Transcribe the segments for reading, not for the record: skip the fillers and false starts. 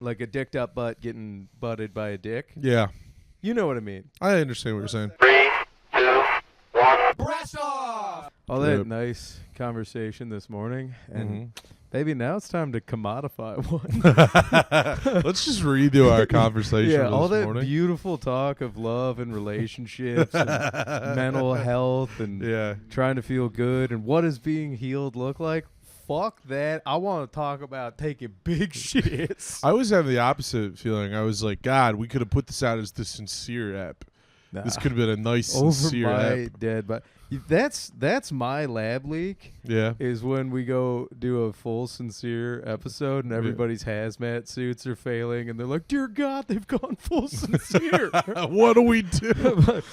like a dicked up butt getting butted by a dick. Yeah. You know what I mean. I understand what you're saying. 3, 2, 1. Brass off! All that Yep. nice conversation this morning, and Mhm. baby, now it's time to commodify one. Let's just redo our conversation Yeah, this all that morning. beautiful talk of love and relationships and mental health and Yeah. trying to feel good and what does being healed look like? Fuck that. I want to talk about taking big shits. I was having the opposite feeling. I was like, God, we could have put this out as the sincere app. This Nah. could have been a nice Over sincere my app. dead body. That's my lab leak. Yeah. Is when we go do a full sincere episode and everybody's hazmat suits are failing and they're like, dear God, they've gone full sincere. What do we do?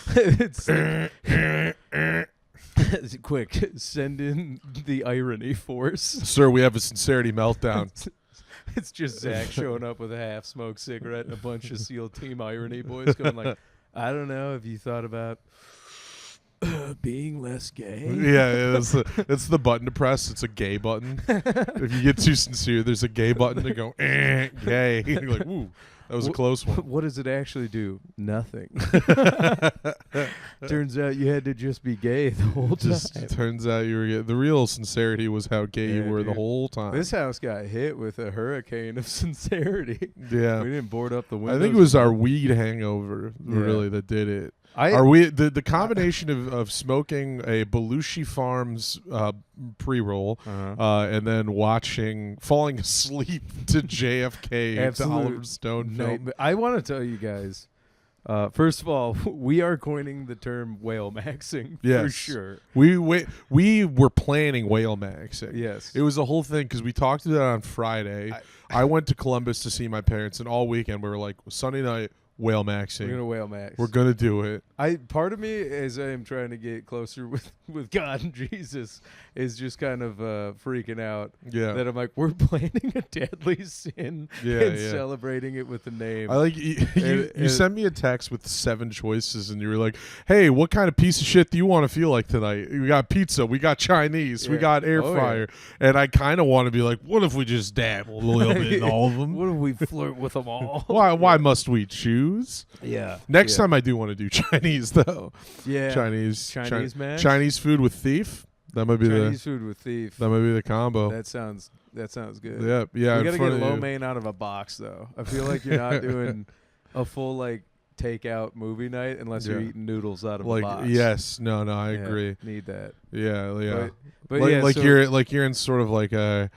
It's quick, send in the irony force. Sir, we have a sincerity meltdown. It's just Zach showing up with a half-smoked cigarette and a bunch of SEAL Team Irony boys going like, I don't know if you thought about being less gay. Yeah, it's the button to press. It's a gay button. If you get too sincere, there's a gay button to go, gay. You're like, ooh, that was a close one. What does it actually do? Nothing. Turns out you had to just be gay the whole time. Just turns out you were the real sincerity was how gay you Yeah, were the dude. whole time. This house got hit with a hurricane of sincerity. Yeah. We didn't board up the I windows. think it was our weed hangover Yeah. really that did it. The combination of smoking a Belushi Farms pre-roll and then falling asleep to JFK to Absolute Oliver Stone film. I want to tell you guys, first of all, we are coining the term whale maxing for Yes. sure. We were planning whale maxing. Yes. It was a whole thing because we talked about it on Friday. I went to Columbus to see my parents, and all weekend we were like, Sunday night, whale maxing. We're going to whale max. We're gonna do it. Part of me, as I am trying to get closer with God and Jesus, is just kind of freaking out. Yeah. That I'm like, we're planning a deadly sin Yeah, and yeah. celebrating it with a name. I like you sent me a text with 7 choices, and you were like, "Hey, what kind of piece of shit do you want to feel like tonight? We got pizza, we got Chinese, we Yeah. got air Oh, yeah. fryer," and I kind of want to be like, "What if we just dabble a little bit in all of them? What if we flirt with them all? Why must we choose?" Yeah. Next time I do want to do Chinese though. Yeah. Chinese mash? Chinese food with thief. That might be Chinese food with thief. the combo. That sounds good. Yeah. We in gotta get front of lo you. mein out of a box though. I feel like you're not doing a full like takeout movie night unless you're Yeah. eating noodles out of a Like box. yes, no, I Yeah, agree. Need that. Yeah, yeah. But like yeah, like so- you're in sort of like a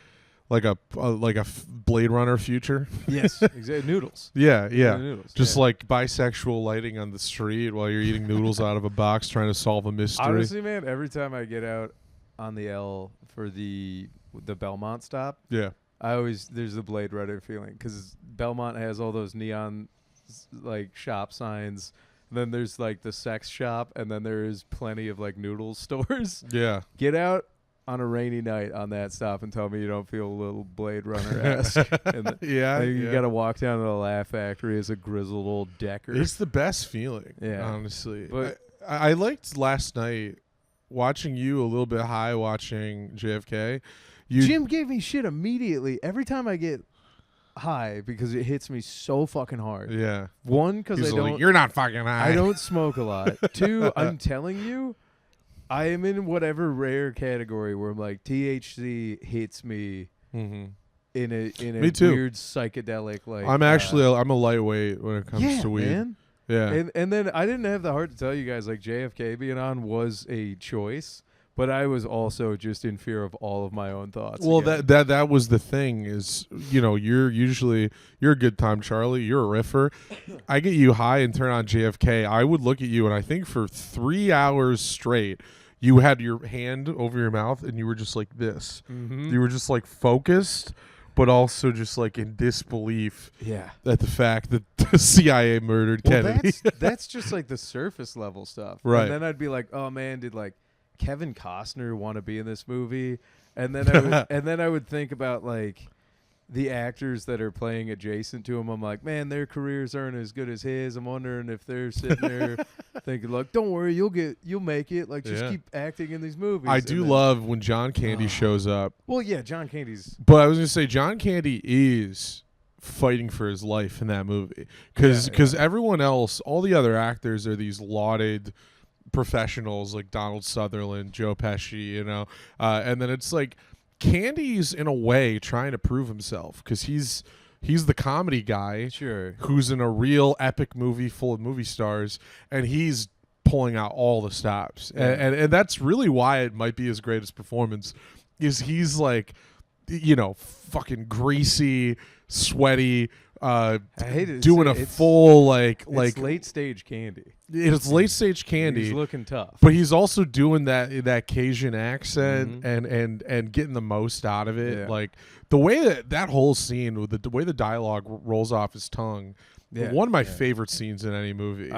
Blade Runner future. yes, exactly. Noodles. Yeah. Noodles. Just yeah. like bisexual lighting on the street while you're eating noodles out of a box trying to solve a mystery. Honestly, man, every time I get out on the L for the Belmont stop, Yeah. there's a Blade Runner feeling because Belmont has all those neon like shop signs. Then there's like the sex shop, and then there is plenty of like noodle stores. Yeah. Get out on a rainy night on that stop and tell me you don't feel a little Blade Runner-esque. Yeah. You got to walk down to the Laugh Factory as a grizzled old decker. It's the best feeling, Yeah. honestly. But- I liked last night watching you a little bit high watching JFK. Jim gave me shit immediately every time I get high because it hits me so fucking hard. Yeah. One, because I He's like, don't you're not fucking high. I don't smoke a lot. Two, I'm telling you, I am in whatever rare category where I'm like THC hits me Mm-hmm. in a Me too. weird psychedelic like. I'm actually I'm a lightweight when it comes to weed. Man. Yeah. And then I didn't have the heart to tell you guys like JFK being on was a choice, but I was also just in fear of all of my own thoughts. Well, again. that was the thing is, you're a good time, Charlie. You're a riffer. I get you high and turn on JFK. I would look at you, and I think for 3 hours straight, you had your hand over your mouth, and you were just like this. Mhm. You were just like focused, but also just like in disbelief Yeah. at the fact that the CIA murdered Well, Kennedy. that's just like the surface level stuff. Right. And then I'd be like, oh man, did like Kevin Costner want to be in this movie? And then I would think about like the actors that are playing adjacent to him. I'm like, man, their careers aren't as good as his. I'm wondering if they're sitting there thinking like, don't worry, you'll make it. Like just Yeah. keep acting in these movies. I And do then- love when John Candy shows up. Well, yeah, John Candy's. But I was going to say, John Candy is fighting for his life in that movie because everyone else, all the other actors are these lauded professionals like Donald Sutherland, Joe Pesci, and then it's like Candy's in a way trying to prove himself because he's the comedy guy, Sure. who's in a real epic movie full of movie stars, and he's pulling out all the stops, and that's really why it might be his greatest performance. Is he's like, fucking greasy, sweaty, I hate to doing say a full like late stage Candy. it's late stage Candy. He's looking tough, but he's also doing that Cajun accent and getting the most out of it. Yeah. Like the way that whole scene with the way the dialogue rolls off his tongue. Yeah, One of my favorite scenes in any movie.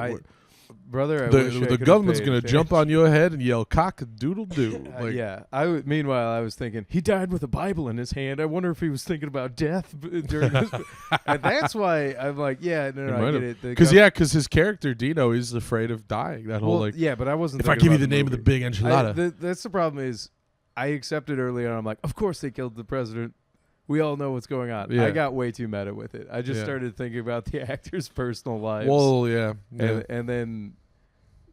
Brother, I wish I The could've government's paid gonna jump on your head and yell cock a doodle doo. Meanwhile, I was thinking he died with a Bible in his hand. I wonder if he was thinking about death during this. And that's why I'm like, I get it. Because his character Dino is afraid of dying. That whole but I wasn't. if I thinking give you about the name of the big enchilada. That's the problem. Is I accepted early on. I'm like, of course they killed the president. We all know what's going on. Yeah. I got way too meta with it. I just started thinking about the actors' personal lives. Well, yeah. And then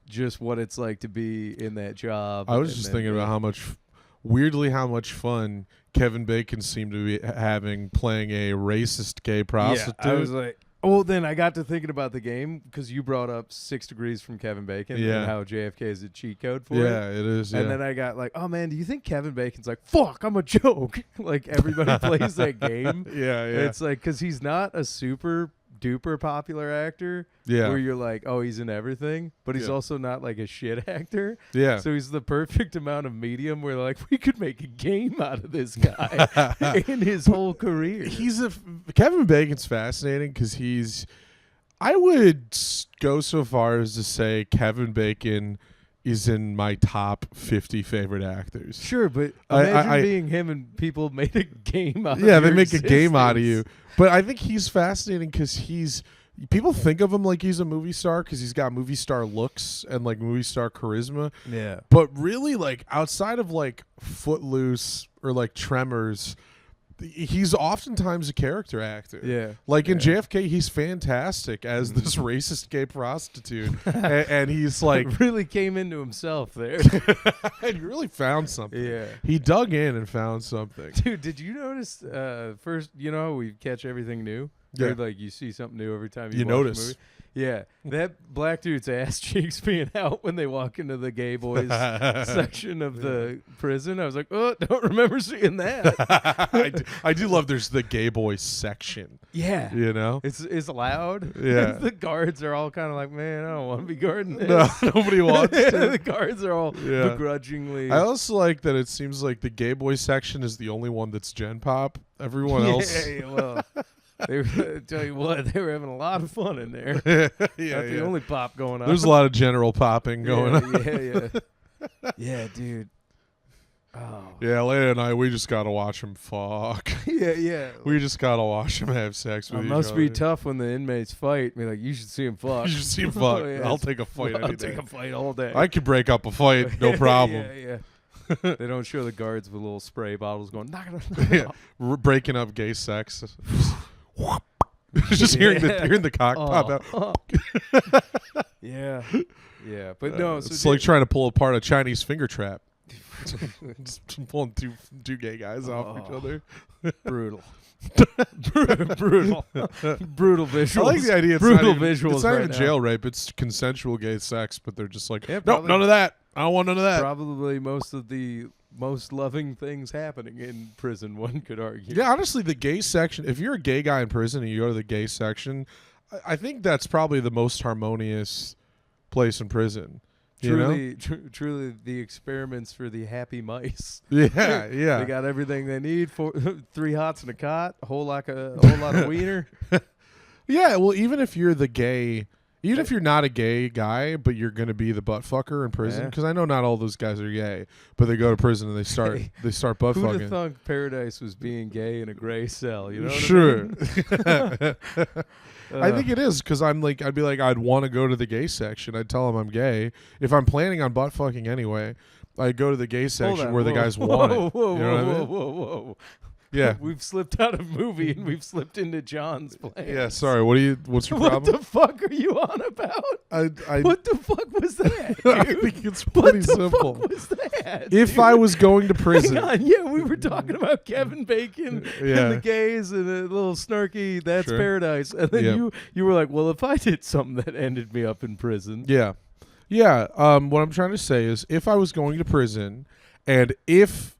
just what it's like to be in that job. I was just thinking about how much fun Kevin Bacon seemed to be having playing a racist gay prostitute. Yeah, I was like, then I got to thinking about the game because you brought up 6 Degrees from Kevin Bacon and how JFK is a cheat code for it. Yeah, it is. And then I got like, oh man, do you think Kevin Bacon's like, fuck, I'm a joke? Like everybody plays that game. Yeah. It's like, because he's not a super duper popular actor. Yeah. Where you're like, oh, he's in everything, but he's also not like a shit actor. Yeah. So he's the perfect amount of medium where like we could make a game out of this guy in his whole career. Kevin Bacon's fascinating because I would go so far as to say Kevin Bacon is in my top 50 favorite actors. Sure, but imagine being him and people made a game out of Yeah, they your make a game out of you. existence. But I think he's fascinating because people think of him like he's a movie star because he's got movie star looks and like movie star charisma. Yeah. But really, like outside of like Footloose or like Tremors, he's oftentimes a character actor. Yeah. Like in JFK, he's fantastic as this racist gay prostitute. and he's like really came into himself there. he really found something. Yeah. He dug in and found something. Dude, did you notice first, how we catch everything new? Yeah. Or, like you see something new every time you watch notice. a movie? Yeah. That black dude's ass cheeks being out when they walk into the gay boys section of the prison. I was like, oh, don't remember seeing that. I do love there's the gay boys section. Yeah. It's loud. Yeah. The guards are all kind of like, man, I don't want to be guarding this. No, nobody wants to. The guards are all begrudgingly. I also like that it seems like the gay boy section is the only one that's Gen Pop. Everyone else. Well, tell you what, they were having a lot of fun in there. Not the only pop going on. There's a lot of general popping going on. Yeah, dude. Oh. Yeah, Leia and I, we just gotta watch them fuck. Yeah. We just gotta watch them have sex with each other. It must be tough when the inmates fight. Be like, you should see them fuck. You should see them fuck. Yeah, I'll take a fight. I'll take a fight all day. I could break up a fight, no problem. Yeah. They don't show the guards with little spray bottles going, knock it off. Breaking up gay sex. Just hearing the cock pop out. Yeah. But no, it's like trying to pull apart a Chinese finger trap. Just pulling two gay guys off each other. Brutal. Brutal visuals. I like the idea. Brutal visuals. It's not right even now. jail rape. It's consensual gay sex, but they're just like, Yeah, nope, none of that. I don't want none of that. Probably most of the most loving things happening in prison, one could argue. Yeah, honestly, the gay section, if you're a gay guy in prison and you go to the gay section, I think that's probably the most harmonious place in prison. Truly the experiments for the happy mice. Yeah. They got everything they need for 3 hots and a cot, a whole lot of wiener. Yeah, well, even if you're if you're not a gay guy, but you're going to be the butt fucker in prison, because I know not all those guys are gay, but they go to prison and they start butt Who'd fucking. have thought paradise was being gay in a gray cell? You know what Sure. I mean? I think it is because I'd be like, I'd want to go to the gay section. I'd tell them I'm gay. If I'm planning on butt fucking anyway, I'd go to the gay section where the guys want it. Whoa, You know what I mean? whoa. Yeah. We've slipped out of movie and we've slipped into John's plan. Yeah, sorry. What's your What problem? the fuck are you on about? I What the fuck was that? I Dude? think it's What pretty the simple. fuck was that? If dude? I was going to prison, Hang on, yeah, we were talking about Kevin Bacon Yeah. and the gays and a little snarky That's Sure. Paradise, and then Yep. you were like, well, if I did something that ended me up in prison, Yeah. What I'm trying to say is, if I was going to prison, and if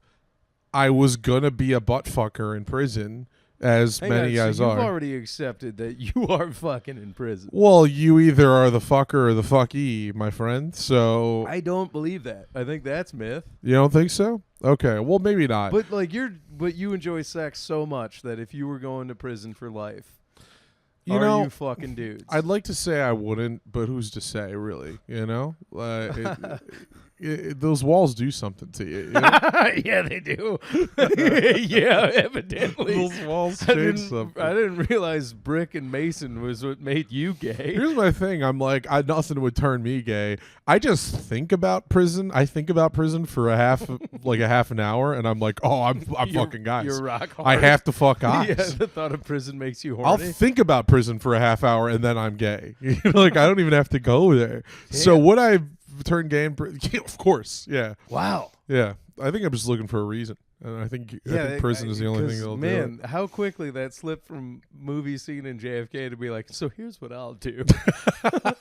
I was gonna be a butt fucker in prison, as hang many on, guys so you've are. already accepted that you are fucking in prison. Well, you either are the fucker or the fuckee, my friend. So I don't believe that. I think that's myth. you don't think so? Okay. Well, maybe not. But like but you enjoy sex so much that if you were going to prison for life, you are know, you fucking dudes? I'd like to say I wouldn't, but who's to say, really? You know, those walls do something to you. You know? Yeah, they do. Yeah, evidently. Those walls I change something. didn't realize brick and mason was what made you gay. Here's my thing. I'm like, nothing would turn me gay. I just think about prison. I think about prison for a half an hour, and I'm like, oh, I'm fucking guys. You're rock hard. I have to fuck guys. Yeah, the thought of prison makes you I'll horny. think about prison for a half hour, and then I'm gay. Like, I don't even have to go there. So would I turn gay in prison? Yeah, of course. Yeah. Wow. Yeah. I think I'm just looking for a reason. And I think prison is the only thing that'll do it. Man, how quickly that slipped from movie scene in JFK to be like, so here's what I'll do.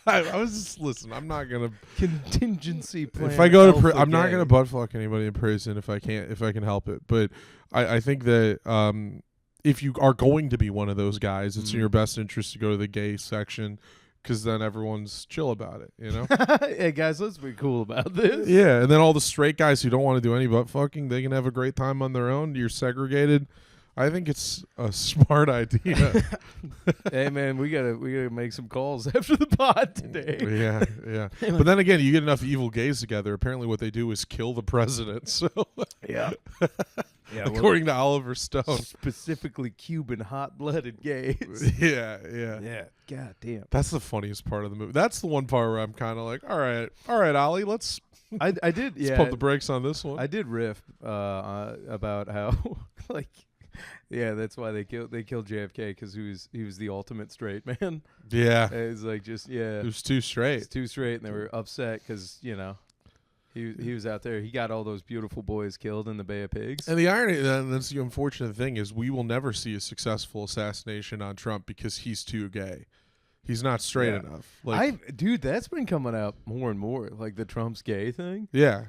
I was just, listen, I'm not going to. Contingency plan. If I go to alpha I'm not gay. going to butt fuck anybody in prison if I can help it. But I think that if you are going to be one of those guys, it's in your best interest to go to the gay section, because then everyone's chill about it, you know? Hey guys, let's be cool about this. Yeah, and then all the straight guys who don't want to do any butt fucking, they can have a great time on their own. You're segregated. I think it's a smart idea. Hey man, we gotta make some calls after the pod today. Yeah. But then again, you get enough evil gays together. Apparently, what they do is kill the president. So, Yeah. Yeah. according to Oliver Stone. Specifically Cuban hot-blooded gays. Yeah. Yeah. God damn. That's the funniest part of the movie. That's the one part where I'm kind of like, all right, Ollie, let's I did. Yeah. pump the brakes on this one. I did riff about how like. Yeah, that's why they killed JFK, because he was the ultimate straight man. Yeah, It's like just it was too straight. it's too straight, and they were upset because he was out there. He got all those beautiful boys killed in the Bay of Pigs. And the irony, and that's the unfortunate thing, is we will never see a successful assassination on Trump because he's too gay. He's not straight Yeah. enough. Like, Dude, that's been coming out more and more, like the Trump's gay thing. yeah.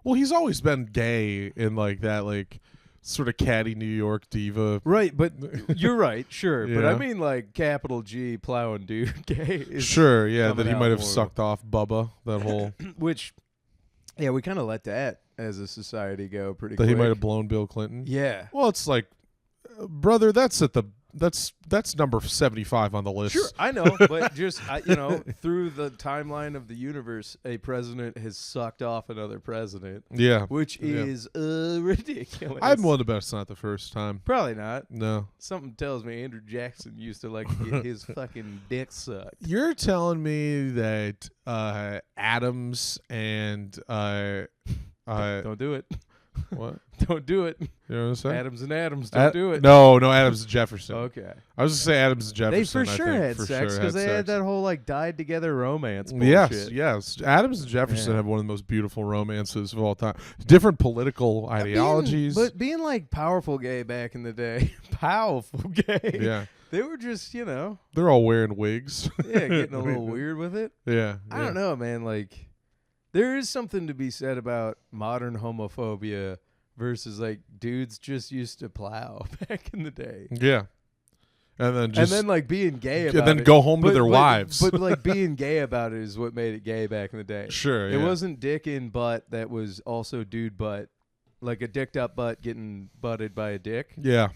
Well, he's always been gay in like that, like sort of catty New York diva. Right, but you're right, sure. But I Yeah. mean, like capital G plowing dude gay. Is Sure, yeah, that coming he out might have more. sucked off Bubba. That whole Which, yeah, we kind of let that as a society go pretty that quick. he might have blown Bill Clinton. Yeah. Well, it's like, brother, that's number 75 on the list. Sure, I know, but just through the timeline of the universe, a president has sucked off another president, Yeah. which Yeah. is ridiculous. I'm willing to bet it's not the first time. Probably not. No. Something tells me Andrew Jackson used to like to get his fucking dick sucked. You're telling me that Adams and Don't do it. what? Don't do it. You know what I'm saying? Adams and Adams, don't do it. No, Adams and Jefferson. Okay. I was gonna say Adams and They Jefferson. for I sure think, had for sex sure because they had sex. that whole like died together romance bullshit. Yes. Adams and Jefferson Yeah. have one of the most beautiful romances of all time. Different political ideologies. But being like powerful gay back in the day, powerful gay. yeah, They were just, they're all wearing wigs. getting a little weird with it. Yeah, I don't know, man. Like, there is something to be said about modern homophobia versus like dudes just used to plow back in the day. Yeah, and then like being gay about and then it. go home to But- their but- wives. But like being gay about it is what made it gay back in the day. Sure, It yeah. wasn't dick in butt that was also dude butt. Like a dicked up butt getting butted by a dick. Yeah,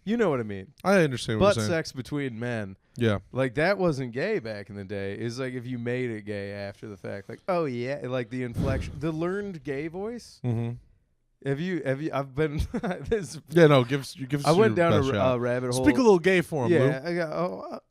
You know what I mean? I understand what Butt you're saying. sex between men. Yeah, Like that wasn't gay back in the day. It's like if you made it gay after the fact. Like, oh yeah, like the inflection, the learned gay voice. mm-hmm. Have you? I've been. this, Yeah, no, give us I went your down best a shot. rabbit hole. Speak a little gay for him, Yeah, Lou. I got.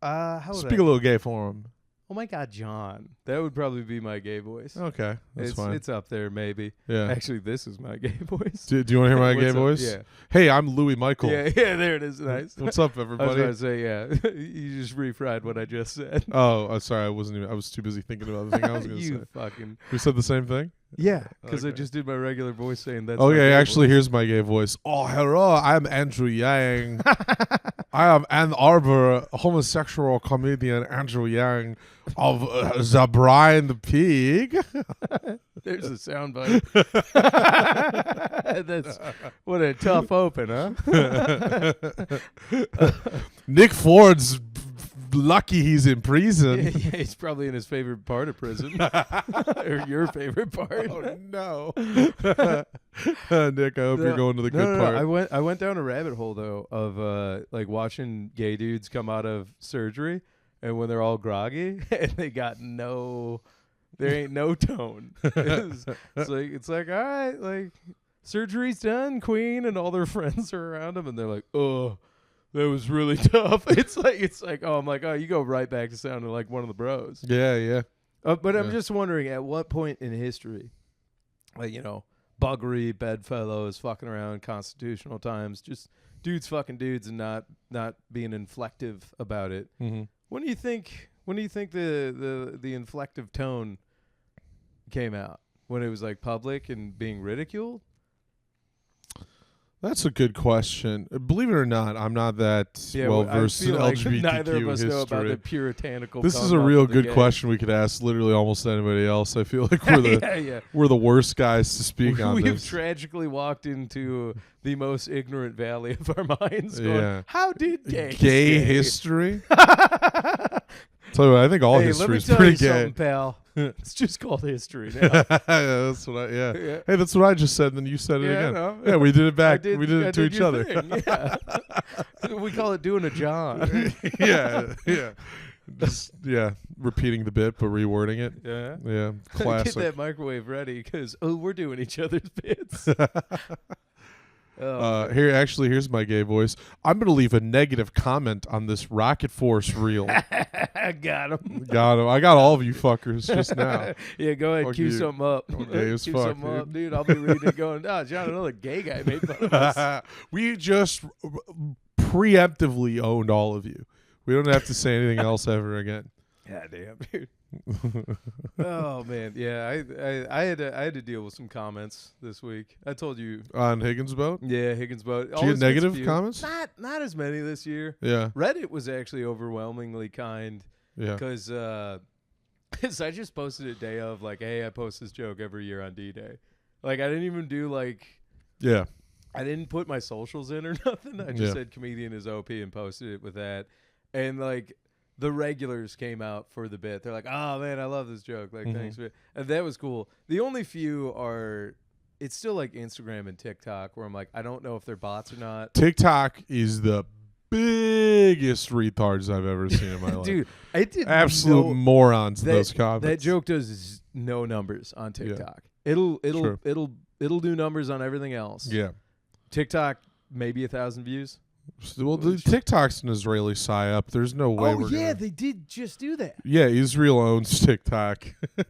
How would Speak I? a little gay for him. oh my God, John. That would probably be my gay voice. Okay, that's fine. It's up there, maybe. Yeah. Actually, this is my gay voice. Do you want to hear my gay What's up? voice? Yeah. Hey, I'm Louis Michael. Yeah, there it is. Nice. What's up, I was everybody? going to say, yeah. You just refried what I just said. Oh, sorry. I was too busy thinking about the thing I was going to say. You fucking. We said the same thing? Yeah, because I Okay. just did my regular voice saying that's. my Okay, gay actually, voice. here's my gay voice. Oh, hello, I'm Andrew Yang. I am Ann Arbor, homosexual comedian Andrew Yang of The Brian the Pig. There's a soundbite. That's what a tough open, huh? Nick Ford's lucky he's in prison. Yeah, he's probably in his favorite part of prison, or your favorite part. Oh no, Nick! I hope you're going to the good part. I went down a rabbit hole though of like watching gay dudes come out of surgery, and when they're all groggy and they got there ain't no tone. It's like all right, like surgery's done, Queen, and all their friends are around them, and they're like, oh. That was really tough. It's like, oh, I'm like, oh, you go right back to sounding like one of the bros. Yeah. But I'm Yeah. just wondering, at what point in history, like, buggery, bedfellows, fucking around, constitutional times, just dudes fucking dudes and not being inflective about it. Mm-hmm. When do you think the inflective tone came out? When it was like public and being ridiculed? That's a good question. Believe it or not, I'm not that well versed in LGBTQ neither of us history. know about the puritanical. This is a come-up real of the good gay. question we could ask literally almost anybody else. I feel like we're the yeah. we're the worst guys to speak on We've this. tragically walked into the most ignorant valley of our minds. Going, Yeah. how did gay history? Tell you what, I think all history is pretty gay. pal. It's just called history now. That's what Yeah. Hey, that's what I just said, and then you said it Yeah, again. no. Yeah, we did it back. I We did it to each your other. thing, yeah. We call it doing a John. yeah. Just repeating the bit but rewording it. Yeah. Yeah, Get classic. that microwave ready because we're doing each other's bits. Here's my gay voice. I'm gonna leave a negative comment on this Rocket Force reel. Got him. Got him. I got all of you fuckers just now. Yeah, go ahead. Fuck Cue you. something up. I'm gay as Cue fuck, something dude. up, dude. I'll be reading it going, John, another gay guy made fun of us. We just preemptively owned all of you. We don't have to say anything else ever again. God damn, dude. Oh man, yeah. I had to deal with some comments this week. I told you. On Higgins' boat? Yeah, Higgins boat. Did you get negative comments? Not as many this year. Yeah. Reddit was actually overwhelmingly kind Yeah. because I just posted a day of like, hey, I post this joke every year on D-Day. Like I didn't even do like. Yeah. I didn't put my socials in or nothing. I just Yeah. said comedian is OP and posted it with that. And like the regulars came out for the bit. They're like, oh man, I love this joke. Like, thanks for it. And that was cool. The only few are, it's still like Instagram and TikTok where I'm like, I don't know if they're bots or not. TikTok is the biggest retards I've ever seen in my life. Dude, I did Absolute morons, those comments. That joke does no numbers on TikTok. It'll do numbers on everything else. Yeah. TikTok, maybe 1,000 views. Well, the TikTok's an Israeli psyop. There's no way we're gonna... they did just do that. Yeah, Israel owns TikTok.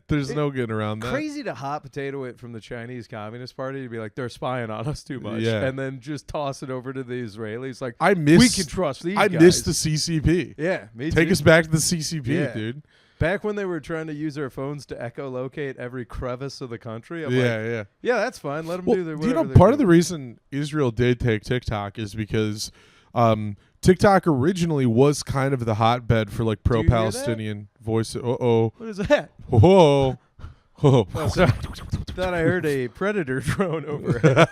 There's no getting around that. Crazy to hot potato it from the Chinese Communist Party to be like, they're spying on us too much. Yeah. And then just toss it over to the Israelis. Like, I miss... we can trust these guys. I miss the CCP. Yeah, me Take too. us back to the CCP, Yeah. dude. Back when they were trying to use our phones to echolocate every crevice of the country. I'm Yeah. yeah, that's fine. Let them Well, do their you know, whatever part of they're the reason Israel did take TikTok is because TikTok originally was kind of the hotbed for like you hear that? pro-Palestinian voice. Uh-oh. What is that? Whoa. Oh, sorry. Thought I heard a predator drone overhead.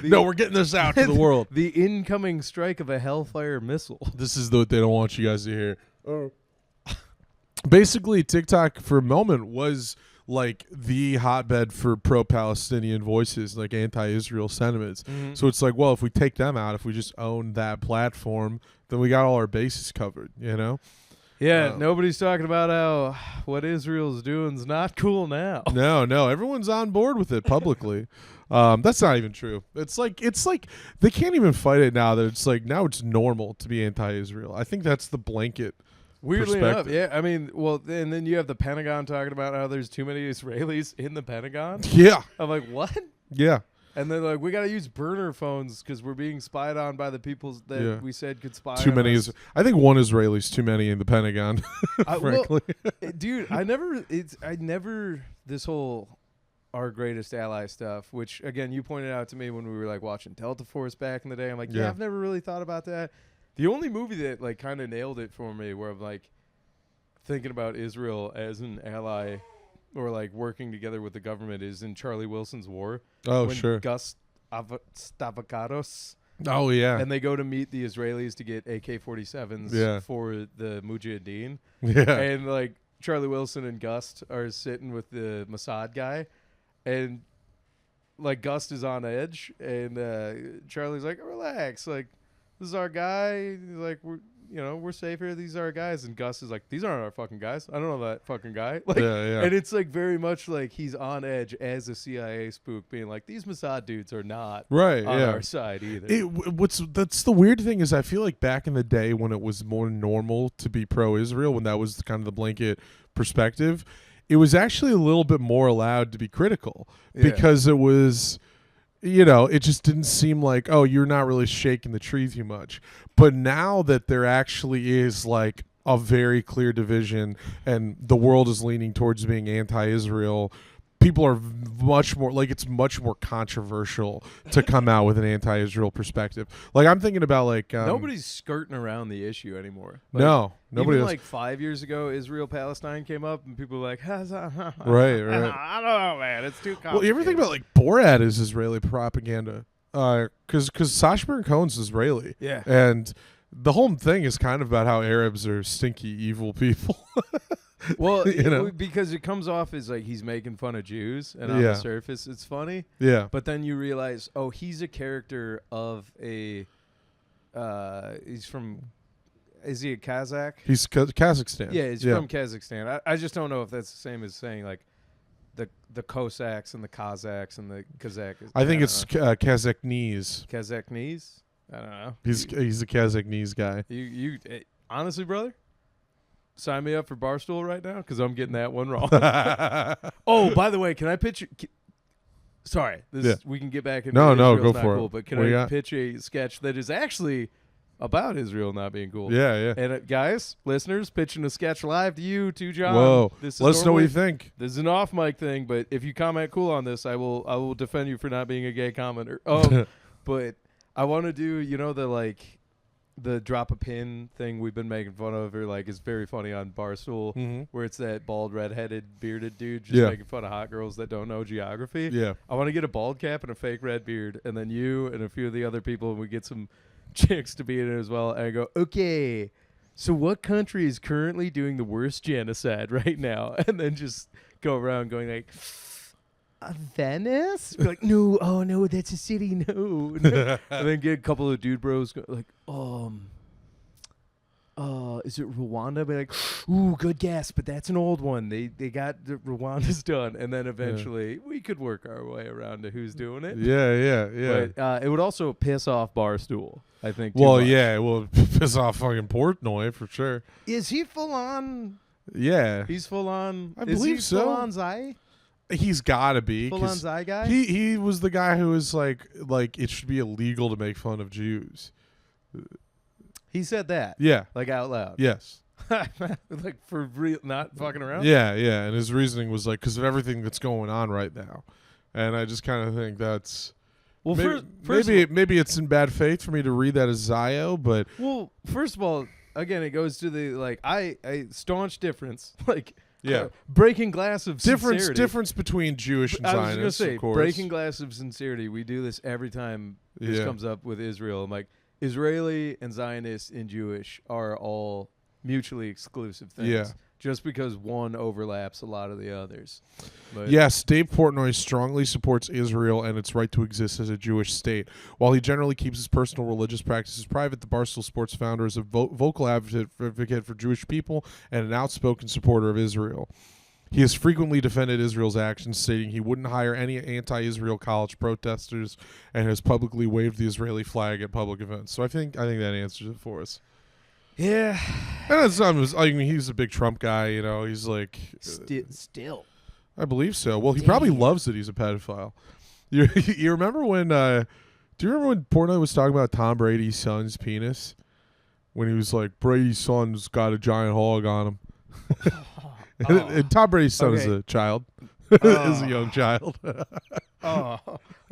No, we're getting this out to the world. The incoming strike of a Hellfire missile. This is what they don't want you guys to hear. Basically, TikTok for a moment was like the hotbed for pro-Palestinian voices, like anti-Israel sentiments. So it's like, well, if we take them out, if we just own that platform, then we got all our bases covered, you know? Yeah, nobody's talking about how what Israel's doing is not cool now. No, everyone's on board with it publicly. That's not even true. It's like they can't even fight it now that it's like now it's normal to be anti-Israel. I think that's the blanket Weirdly enough, perspective. yeah. I mean, well, and then you have the Pentagon talking about how there's too many Israelis in the Pentagon. Yeah, I'm like, what? yeah. And they're like, we got to use burner phones because we're being spied on by the people that Yeah. we said could spy Too on many us. is. I think one Israeli's too many in the Pentagon. Well, frankly, dude, I never this whole our greatest ally stuff, which again you pointed out to me when we were like watching Delta Force back in the day. I'm like, yeah, Yeah. I've never really thought about that. The only movie that like kind of nailed it for me, where I'm like thinking about Israel as an ally or like working together with the government, is in Charlie Wilson's War. oh when sure. Gus Stavakados Oh yeah, and they go to meet the Israelis to get AK-47s Yeah. for the Mujahideen. yeah, And like Charlie Wilson and Gust are sitting with the Mossad guy, and like Gust is on edge, and Charlie's like, relax, like this is our guy. He's like, we're safe here. These are our guys. And Gus is like, these aren't our fucking guys. I don't know that fucking guy. Like, yeah. and it's like very much like he's on edge as a CIA spook, being like, these Mossad dudes are not Right. on Yeah. our side either. That's the weird thing is I feel like back in the day when it was more normal to be pro-Israel, when that was kind of the blanket perspective, it was actually a little bit more allowed to be critical because it was, it just didn't seem like, oh, you're not really shaking the tree too much. But now that there actually is like a very clear division and the world is leaning towards being anti-Israel, people are much more like, it's much more controversial to come out with an anti-Israel perspective. Like I'm thinking about like Nobody's skirting around the issue anymore. Like, no, nobody even does. like 5 years ago, Israel-Palestine came up, and people were like, Right. I don't know, man. It's too complicated. Well, you ever think about like Borat is Israeli propaganda? Because Sacha Baron Cohen's Israeli. Yeah. And the whole thing is kind of about how Arabs are stinky, evil people. Well, You know? because it comes off as like he's making fun of Jews, and on Yeah. the surface it's funny, Yeah. but then you realize, oh, he's a character of a he's from, is he a Kazakh? He's Kazakhstan. Yeah, he's from Kazakhstan. I just don't know if that's the same as saying like the Cossacks and the Kazakhs and the Kazakhs. I think it's Kazakhese. Kazakhese. I don't know. He's a Kazakhese guy. You honestly, brother, sign me up for Barstool right now because I'm getting that one wrong. Oh, by the way, can I pitch? Sorry, we can get back into No, Israel's go not for it. cool, but can What I you got? pitch a sketch that is actually about Israel not being cool? Yeah. And guys, listeners, pitching a sketch live to you too, John. Whoa. This is Let us know what you normally- think. This is an off mic thing, but if you comment cool on this, I will defend you for not being a gay commenter. But I want to do, the drop a pin thing we've been making fun of, or like is very funny on Barstool, Mhm. where it's that bald, redheaded, bearded dude just Yeah. making fun of hot girls that don't know geography. Yeah. I want to get a bald cap and a fake red beard, and then you and a few of the other people, and we get some chicks to be in it as well. And I go, okay, so what country is currently doing the worst genocide right now? And then just go around going like, Venice? Be like, no, oh no, that's a city, no. And then get a couple of dude bros like, is it Rwanda? Be like, ooh, good guess, but that's an old one. They got the Rwanda's done, and then eventually we could work our way around to who's doing it. Yeah. But it would also piss off Barstool, I think. Well, too much. yeah, it will piss off fucking Portnoy for sure. Is he full on? Yeah. He's full on. I is believe he so. Full on Zai? He's got to be. Full on 'cause Zai guy? He was the guy who was like it should be illegal to make fun of Jews. He said that. Yeah. Like out loud. Yes. Like for real, not fucking around? Yeah. And his reasoning was like because of everything that's going on right now, and I just kind of think that's Well, maybe it's in bad faith for me to read that as Zio, but Well, first of all, again, it goes to the I staunch difference, like Yeah. breaking glass of sincerity. difference between Jewish and I was gonna Zionists, say of course. breaking glass of sincerity. We do this every time this Yeah. comes up with Israel. I'm like, Israeli and Zionist and Jewish are all mutually exclusive things. Yeah. Just because one overlaps a lot of the others. But Yes, Dave Portnoy strongly supports Israel and its right to exist as a Jewish state. While he generally keeps his personal religious practices private, the Barstool Sports founder is a vocal advocate for Jewish people and an outspoken supporter of Israel. He has frequently defended Israel's actions, stating he wouldn't hire any anti-Israel college protesters and has publicly waved the Israeli flag at public events. So I think that answers it for us. Yeah, And his son was, I mean, he's a big Trump guy, you know. He's like, Still. I believe so. Well, he probably loves that he's a pedophile. You remember when? Do you remember when Portnoy was talking about Tom Brady's son's penis? When he was like, Brady's son's got a giant hog on him. And Tom Brady's son is a child. Is a young child.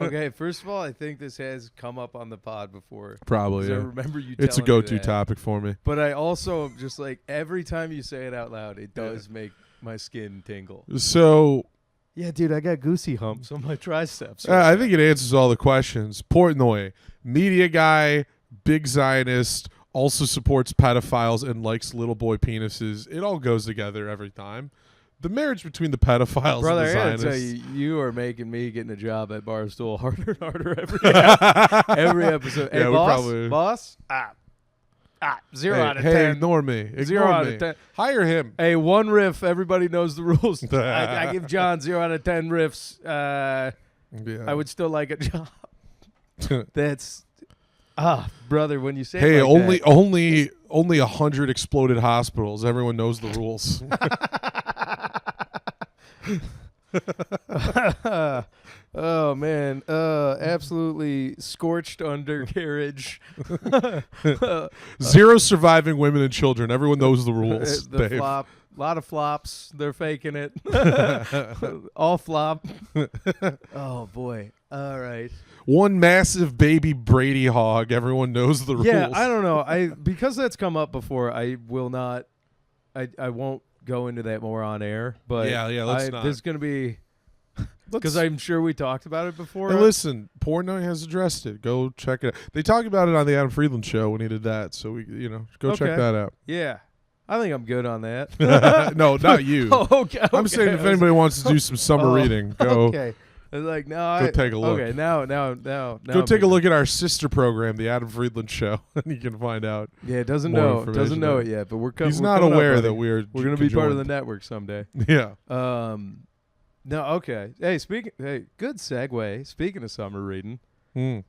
Okay. First of all, I think this has come up on the pod before. Probably. Yeah. I remember you. It's a telling me go-to that. topic for me. But I also am just like every time you say it out loud, it does make my skin tingle. So, Yeah, dude, I got goosey humps on my triceps. I think it answers all the questions. Portnoy, media guy, big Zionist, also supports pedophiles and likes little boy penises. It all goes together every time. The marriage between the pedophiles Brother, and the I gotta Zionists. tell you, you are making me getting a job at Barstool harder and harder every episode. Hey, Yeah, we boss, probably- boss, 0 out of Hey, 10. ignore me. Ignore 0 out me. of 10. Hire him. Hey, one riff, everybody knows the rules. I give John 0 out of 10 riffs. Yeah. I would still like a job. That's brother, when you say Hey, it like only 100 exploded hospitals. Everyone knows the rules. that. Oh man, absolutely scorched undercarriage. 0 surviving women and children. Everyone knows the rules. The Dave. flop, lot of flops. They're faking it. All flop. Oh boy. All right. One massive baby Brady hog. Everyone knows the rules. Yeah, I don't know. Because that's come up before. I will not. I won't go into that more on air. But Yeah, let's not. There's gonna be because I'm sure we talked about it before. Hey, listen, Portnoy has addressed it. Go check it out. They talked about it on the Adam Friedland show when he did that. So go check Okay. that out. Yeah, I think I'm good on that. No, not you. Oh, okay. I'm saying if anybody wants to do some summer reading, go Okay. It's like no. Go take a look. Okay, now. go take a look at our sister program, the Adam Friedland show, and you can find out. Yeah, it doesn't more know information it about yet, but we're coming. He's not aware that we're going to be part of the conjoined. network someday. Yeah. No, okay. Hey, good segue. Speaking of summer reading, Mm.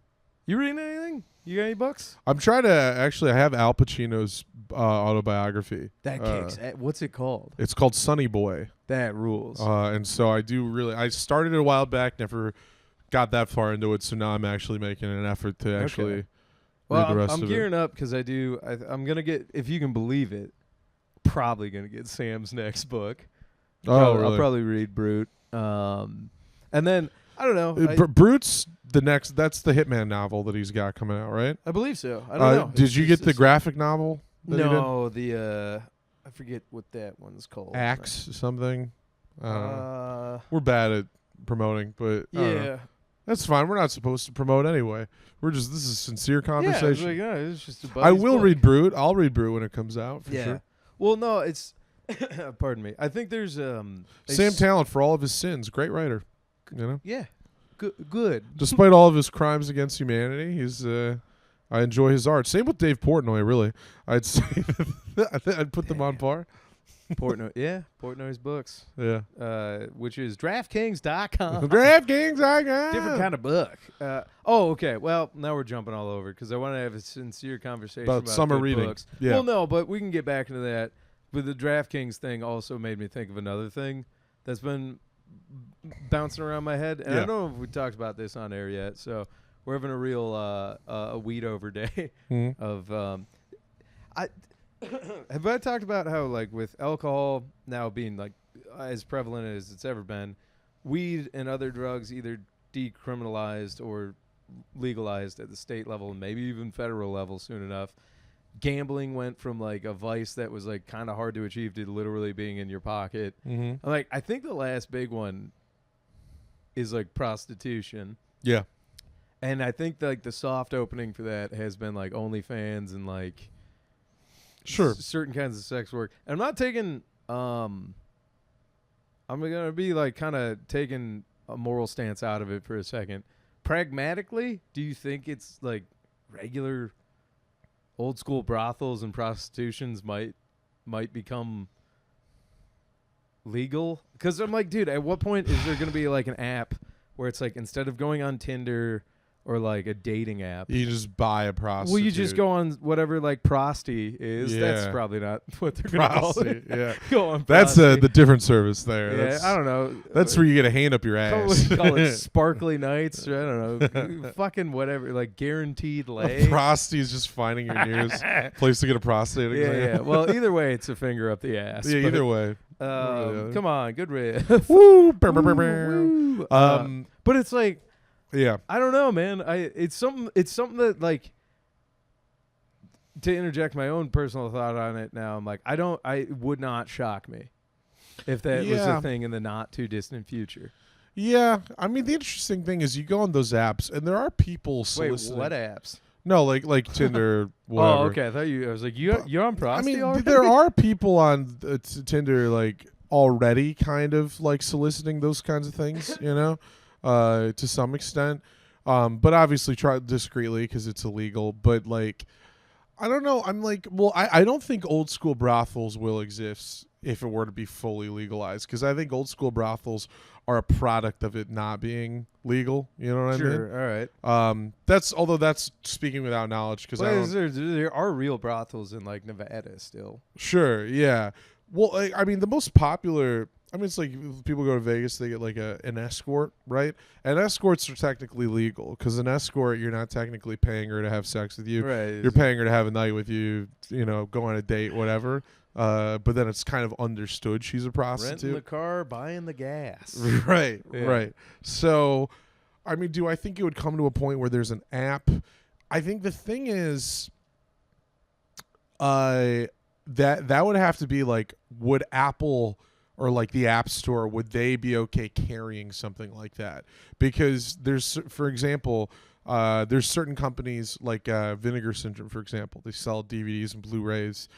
you reading anything? You got any books? I'm trying to I have Al Pacino's autobiography. That kicks. What's it called? It's called Sonny Boy. That rules. And so I started it a while back, never got that far into it, so now I'm actually making an effort to actually read the rest I'm of gearing it. up because I'm gonna get, if you can believe it, probably gonna get Sam's next book. Oh, really? I'll probably read Brute. And then I don't know. Brute's that's the Hitman novel that he's got coming out, right? I believe so. I don't know. Did you get the graphic novel? that he did? No, I forget what that one's called. Axe something. I don't know. Uh, We're bad at promoting, but I don't know. yeah. That's fine. We're not supposed to promote anyway. This is sincere conversation. Yeah, it's just a I buddy's will book. read Brute. I'll read Brute when it comes out for Yeah. sure. Well, no, it's pardon me. I think there's Sam Talent for all of his sins, great writer. You know, Yeah. Good. despite all of his crimes against humanity, he's. I enjoy his art. Same with Dave Portnoy. Really, I'd say I'd put them on par. Portnoy. Yeah, Portnoy's books. Yeah. Which is DraftKings.com. DraftKings, I got Different kind of book. Okay. Well, now we're jumping all over because I want to have a sincere conversation about summer good reading. books. Yeah. Well, no, but we can get back into that. But the DraftKings thing also made me think of another thing that's been bouncing around my head. And I Yeah. don't know if we talked about this on air yet. So we're having a real a weed over day Mhm. of have I talked about how, like, with alcohol now being like as prevalent as it's ever been, weed and other drugs either decriminalized or legalized at the state level and maybe even federal level soon enough. Gambling went from like a vice that was like kind of hard to achieve to literally being in your pocket. Mm-hmm. Like, I think the last big one is like prostitution. Yeah. And I think like the soft opening for that has been like OnlyFans and like Sure. certain kinds of sex work. And I'm not taking I'm gonna be like kind of taking a moral stance out of it for a second. Pragmatically, do you think it's like regular old school brothels and prostitutions might become legal? Because I'm like, dude, at what point is there gonna be like an app where it's like, instead of going on Tinder or like a dating app. You just buy a prostitute. Well, you just go on whatever like prosty is. That's Yeah. probably not what they're going to call it. Yeah. Go on That's prosty. the different service there. Yeah, That's, I don't know. That's where you get a hand up your ass. Call it sparkly nights. Or I don't know. Fucking whatever. Like guaranteed lay. A prosty is just finding your nearest place to get a prostate exam. Yeah. Well, either way, it's a finger up the ass. Yeah, but, either way. come on, good riff. Woo! Woo. But it's like, Yeah. I don't know, man. It's something that like, to interject my own personal thought on it now, I'm like, it would not shock me if that was a thing in the not too distant future. Yeah. I mean, the interesting thing is you go on those apps and there are people soliciting. Wait, what apps? No, like Tinder, whatever. Oh, okay. I was like, you're on prosty I mean, already? there are people on Tinder like already kind of like soliciting those kinds of things, you know, to some extent. But obviously try discreetly because it's illegal. But like, I don't know. I'm like, well, I don't think old school brothels will exist if it were to be fully legalized, because I think old school brothels are a product of it not being legal. You know what I mean? Sure. All right. That's speaking without knowledge, because there are real brothels in like Nevada still. Sure. Yeah. Well, I mean, the most popular. I mean, it's like people go to Vegas, they get like an escort, right? And escorts are technically legal, because an escort, you're not technically paying her to have sex with you. Right. You're paying her to have a night with you, you know, go on a date, whatever. But then it's kind of understood she's a prostitute. Renting the car, buying the gas. Right, Yeah. right. So, I mean, do I think it would come to a point where there's an app? I think the thing is, that would have to be like, would Apple or like the App Store, would they be okay carrying something like that? Because there's, for example, there's certain companies like Vinegar Syndrome, for example. They sell DVDs and Blu-rays.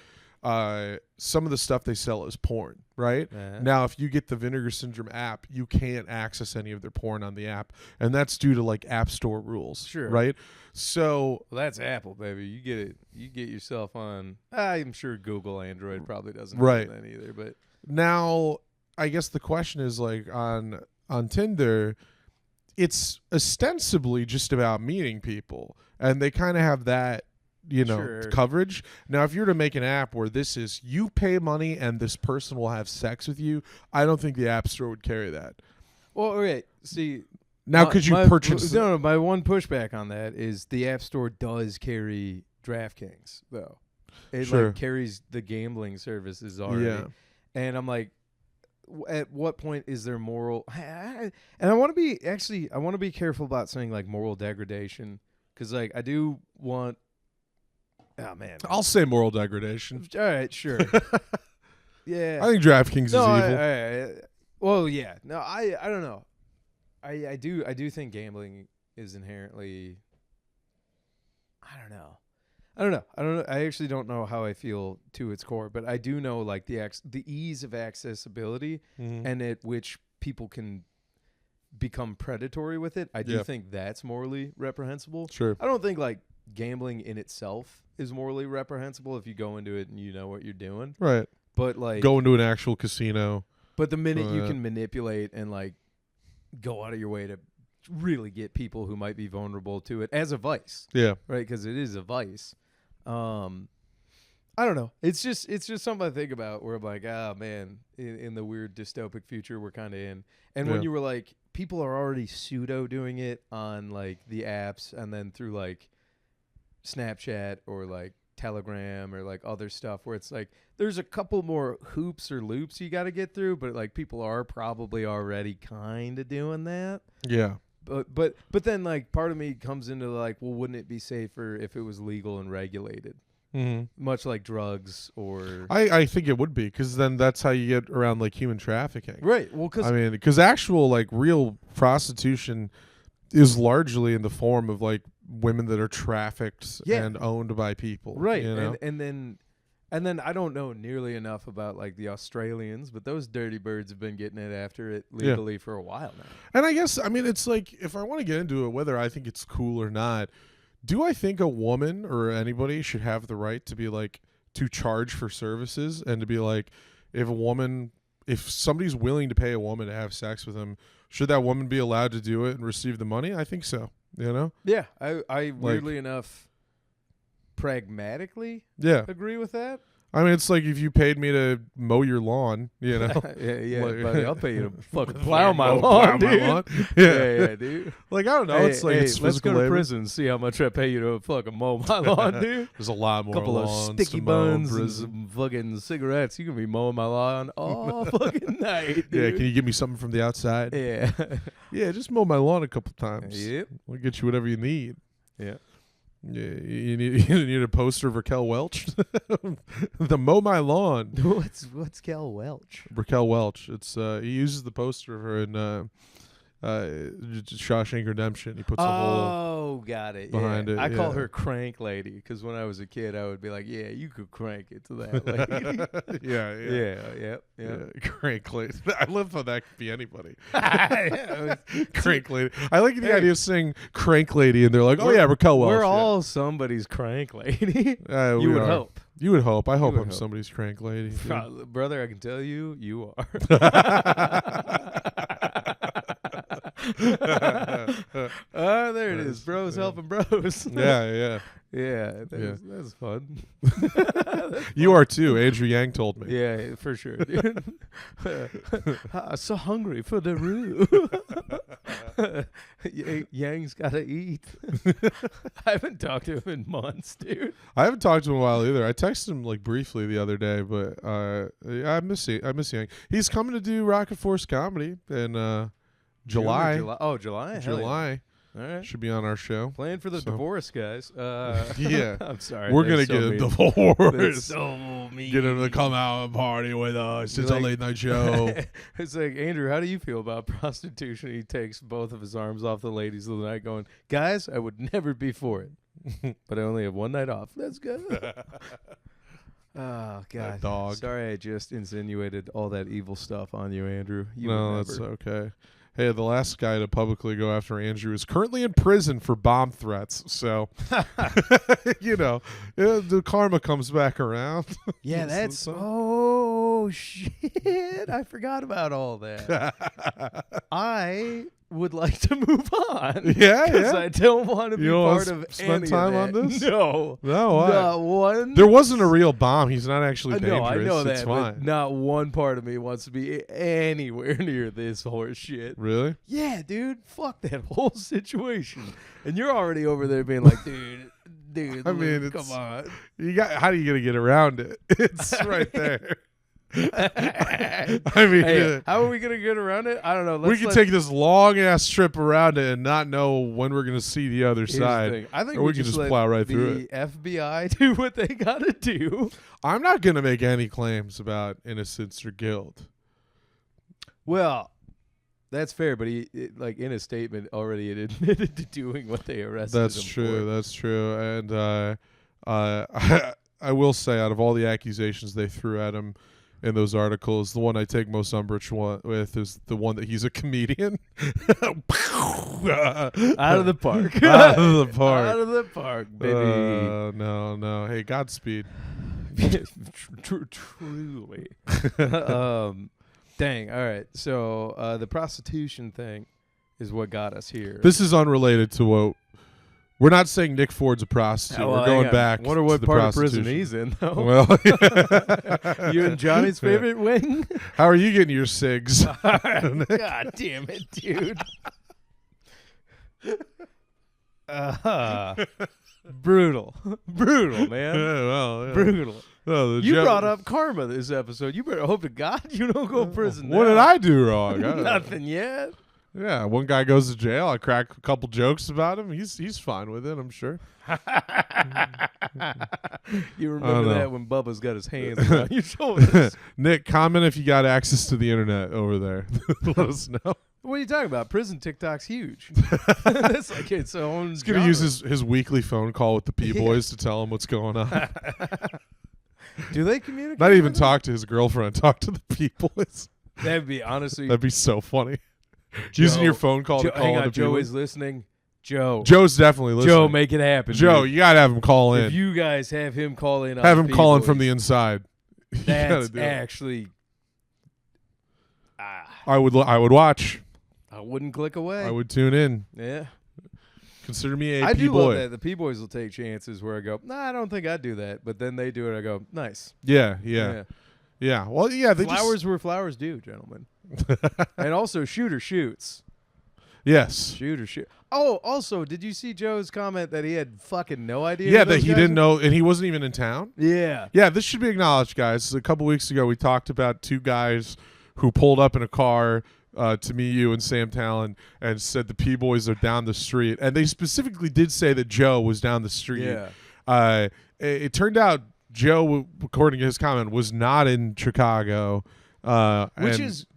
Some of the stuff they sell is porn, right? Uh-huh. Now, if you get the Vinegar Syndrome app, you can't access any of their porn on the app, and that's due to like App Store rules, Sure. right? So, Well, that's Apple, baby. You get it. You get yourself on. I'm sure Google Android probably doesn't Right. do that either. But now I guess the question is like on Tinder, it's ostensibly just about meeting people, and they kind of have that, you know, Sure. coverage. Now, if you're to make an app where this is you pay money and this person will have sex with you, I don't think the App Store would carry that. well, okay. See, Now, could you purchase? No, my one pushback on that is the App Store does carry DraftKings, though. It Sure. like carries the gambling services already. Yeah. And I'm like, at what point is there moral? And I want to be careful about saying like moral degradation, because like I do want. Oh man. I'll say moral degradation. All right, sure. Yeah. I think DraftKings no, is evil. well, yeah. No, I don't know. I do think gambling is inherently. I don't know. I actually don't know how I feel to its core, but I do know like the ease of accessibility Mhm. and at which people can become predatory with it. I do Yeah. think that's morally reprehensible. Sure. I don't think like gambling in itself is morally reprehensible if you go into it and you know what you're doing. Right. But like Go into an actual casino. but the minute you Yeah. can manipulate and like go out of your way to really get people who might be vulnerable to it as a vice, Yeah. right? Because it is a vice. I don't know. It's just something I think about where I'm like, oh man, in the weird dystopic future we're kind of in. And when Yeah. you were like, people are already pseudo doing it on like the apps and then through like Snapchat or like Telegram or like other stuff where it's like there's a couple more hoops or loops you got to get through, but like people are probably already kind of doing that. Yeah. But then like part of me comes into like, well, wouldn't it be safer if it was legal and regulated, Mm-hmm. much like drugs or I think it would be, because then that's how you get around like human trafficking. right? Well, because I mean, because actual like real prostitution is largely in the form of like women that are trafficked Yeah. and owned by people. right, You know? and then I don't know nearly enough about like the Australians, but those dirty birds have been getting it after it legally for a while now. And I guess, I mean, it's like, if I want to get into it, whether I think it's cool or not, do I think a woman or anybody should have the right to be like, to charge for services, and to be like, if somebody's willing to pay a woman to have sex with them, should that woman be allowed to do it and receive the money? I think so. You know? Yeah, I weirdly enough, pragmatically Yeah. agree with that. I mean, it's like if you paid me to mow your lawn, you know? yeah, Like- buddy, I'll pay you to fucking plow my lawn, dude. Yeah, dude. Like, I don't know. Hey, it's like hey, it's let's physical go to labor. prison and see how much I pay you to fucking mow my lawn, dude. There's a lot more Couple of lawns sticky to mow in buns and prison. some fucking cigarettes. You can be mowing my lawn all fucking night, Yeah, dude. can you give me something from the outside? Yeah. Yeah, just mow my lawn a couple times. Yep. We'll get you whatever you need. Yeah. Yeah, you need a poster of Raquel Welch. The mow my lawn. What's Cal Welch? Raquel Welch. It's he uses the poster of her in Shawshank Redemption. He puts a whole. Oh, got it. behind yeah. it, I call yeah. her Crank Lady because when I was a kid, I would be like, "Yeah, you could crank it to that lady." Yeah. yeah. Crank lady. I love how that could be anybody. Yeah, Crank lady. I like the Hey. idea of saying crank lady, and they're like, "Oh yeah, Raquel Welch." We're yeah. all somebody's crank lady. We You would are. hope. You would hope. I hope would I'm hope. somebody's crank lady. dude. Brother, I can tell you, you are. There it is. Bros helping bros. Yeah. Yeah, that's fun. You are too. Andrew Yang told me. Yeah, for sure, dude. I'm so hungry for the roux. Yang's gotta eat. I haven't talked to him in months, dude. I haven't talked to him in a while either. I texted him like briefly the other day, but I miss Yang. He's coming to do Rocket Force comedy in July. June or Oh, July. Hell yeah. July. All right. Should be on our show. Playing for the So- divorce, guys. Yeah. I'm sorry. We're gonna that's get so a mean. divorce. That's so mean. Get him to come out and party with us. It's Like- a late night show. It's like, Andrew, how do you feel about prostitution? He takes both of his arms off the ladies of the night going, guys, I would never be for it. But I only have one night off. That's good. Oh, God. dog. Sorry I just insinuated all that evil stuff on you, Andrew. You No, would that's never. okay. Hey, the last guy to publicly go after Andrew is currently in prison for bomb threats. So, the karma comes back around. Yeah, that's... Oh, shit. I forgot about all that. I would like to move on. Yeah, Because yeah. I don't want to be You don't wanna part of spend any time of on that. this? No. No, why? Not one. There wasn't a real bomb. He's not actually dangerous. No, I know It's that, fine. but not one part of me wants to be anywhere near this horse shit. Really? Yeah, dude, fuck that whole situation. And you're already over there being like, dude, I mean, come it's- on. How are you gonna get around it? It's right there. I mean, Hey, how are we gonna get around it? I don't know. we can take this long ass trip around it and not know when we're gonna see the other Here's the side. thing. I think or we can just let plow right the through it. FBI do what they gotta do. I'm not gonna make any claims about innocence or guilt. Well, that's fair, but like in a statement already admitted to doing what they arrested That's him true. for. That's true. And I will say, out of all the accusations they threw at him in those articles, the one I take most umbrage with is the one that he's a comedian. Out of the park. Out of the park. Out of the park, baby. No. Hey, Godspeed. Truly. Dang. All right. So the prostitution thing is what got us here. This is unrelated to what. We're not saying Nick Ford's a prostitute. Oh, We're well, going hang on. back. Wonder to what the part of prison prostitution. he's in, though. Well, You and Johnny's favorite wing? How are you getting your cigs? God damn it, dude. Brutal. Brutal, man. Well, yeah. Brutal. Oh, the You jo- brought up karma this episode. You better hope to God you don't go to prison What now. did I do wrong? Nothing yet. Yeah, one guy goes to jail. I crack a couple jokes about him. He's fine with it, I'm sure. You Oh, remember no. that when Bubba's got his hands around your shoulders. Nick, comment if you got access to the internet over there. Let us know. What are you talking about? Prison TikTok's huge. That's like its own. He's gonna use his weekly phone call with the P boys to tell him what's going on. Do they communicate? Not even with him? talk to his girlfriend. Talk to the P boys. That'd be honestly. That'd be so funny. Using your phone call to call hang in on, the P Joe boys. is listening. Joe. Joe's definitely listening. Joe, make it happen. Joe, dude. you gotta have him call in. If you guys have him call in, Have on him calling P-Boys, from the inside. You gotta That's do it. actually. I would watch. I wouldn't click away. I would tune in. Yeah. Consider me a I do P-boy. love that. The P-boys will take chances where I go, nah, I don't think I'd do that. But then they do it. I go, nice. Yeah. Well, yeah. They Flowers where flowers do, gentlemen. And also, shooter shoots. Yes. Shooter shoot. Oh, also, did you see Joe's comment that he had fucking no idea? Yeah, who that those he guys didn't were? know, and he wasn't even in town. Yeah. Yeah, this should be acknowledged, guys. A couple weeks ago, we talked about two guys who pulled up in a car to me, you, and Sam Talon, and said the P-boys are down the street. And they specifically did say that Joe was down the street. Yeah. It turned out Joe, according to his comment, was not in Chicago.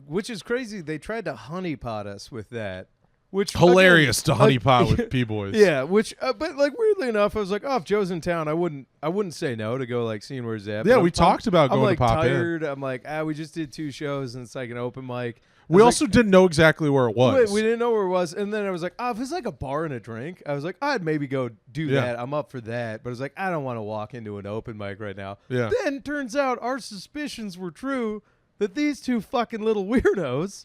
Which is crazy. They tried to honeypot us with that. Which hilarious again, to honeypot with P-boys. Yeah, which but like weirdly enough, I was like, oh, if Joe's in town, I wouldn't say no to go like seeing where he's at. Yeah, But we talked about I'm going like to pop tired. in. I'm like, we just did 2 shows and it's like an open mic. We also didn't know exactly where it was. We didn't know where it was, and then I was like, if it's like a bar and a drink, I was like, I'd maybe go do that. I'm up for that. But I was like, I don't want to walk into an open mic right now. Yeah. Then turns out our suspicions were true that these 2 fucking little weirdos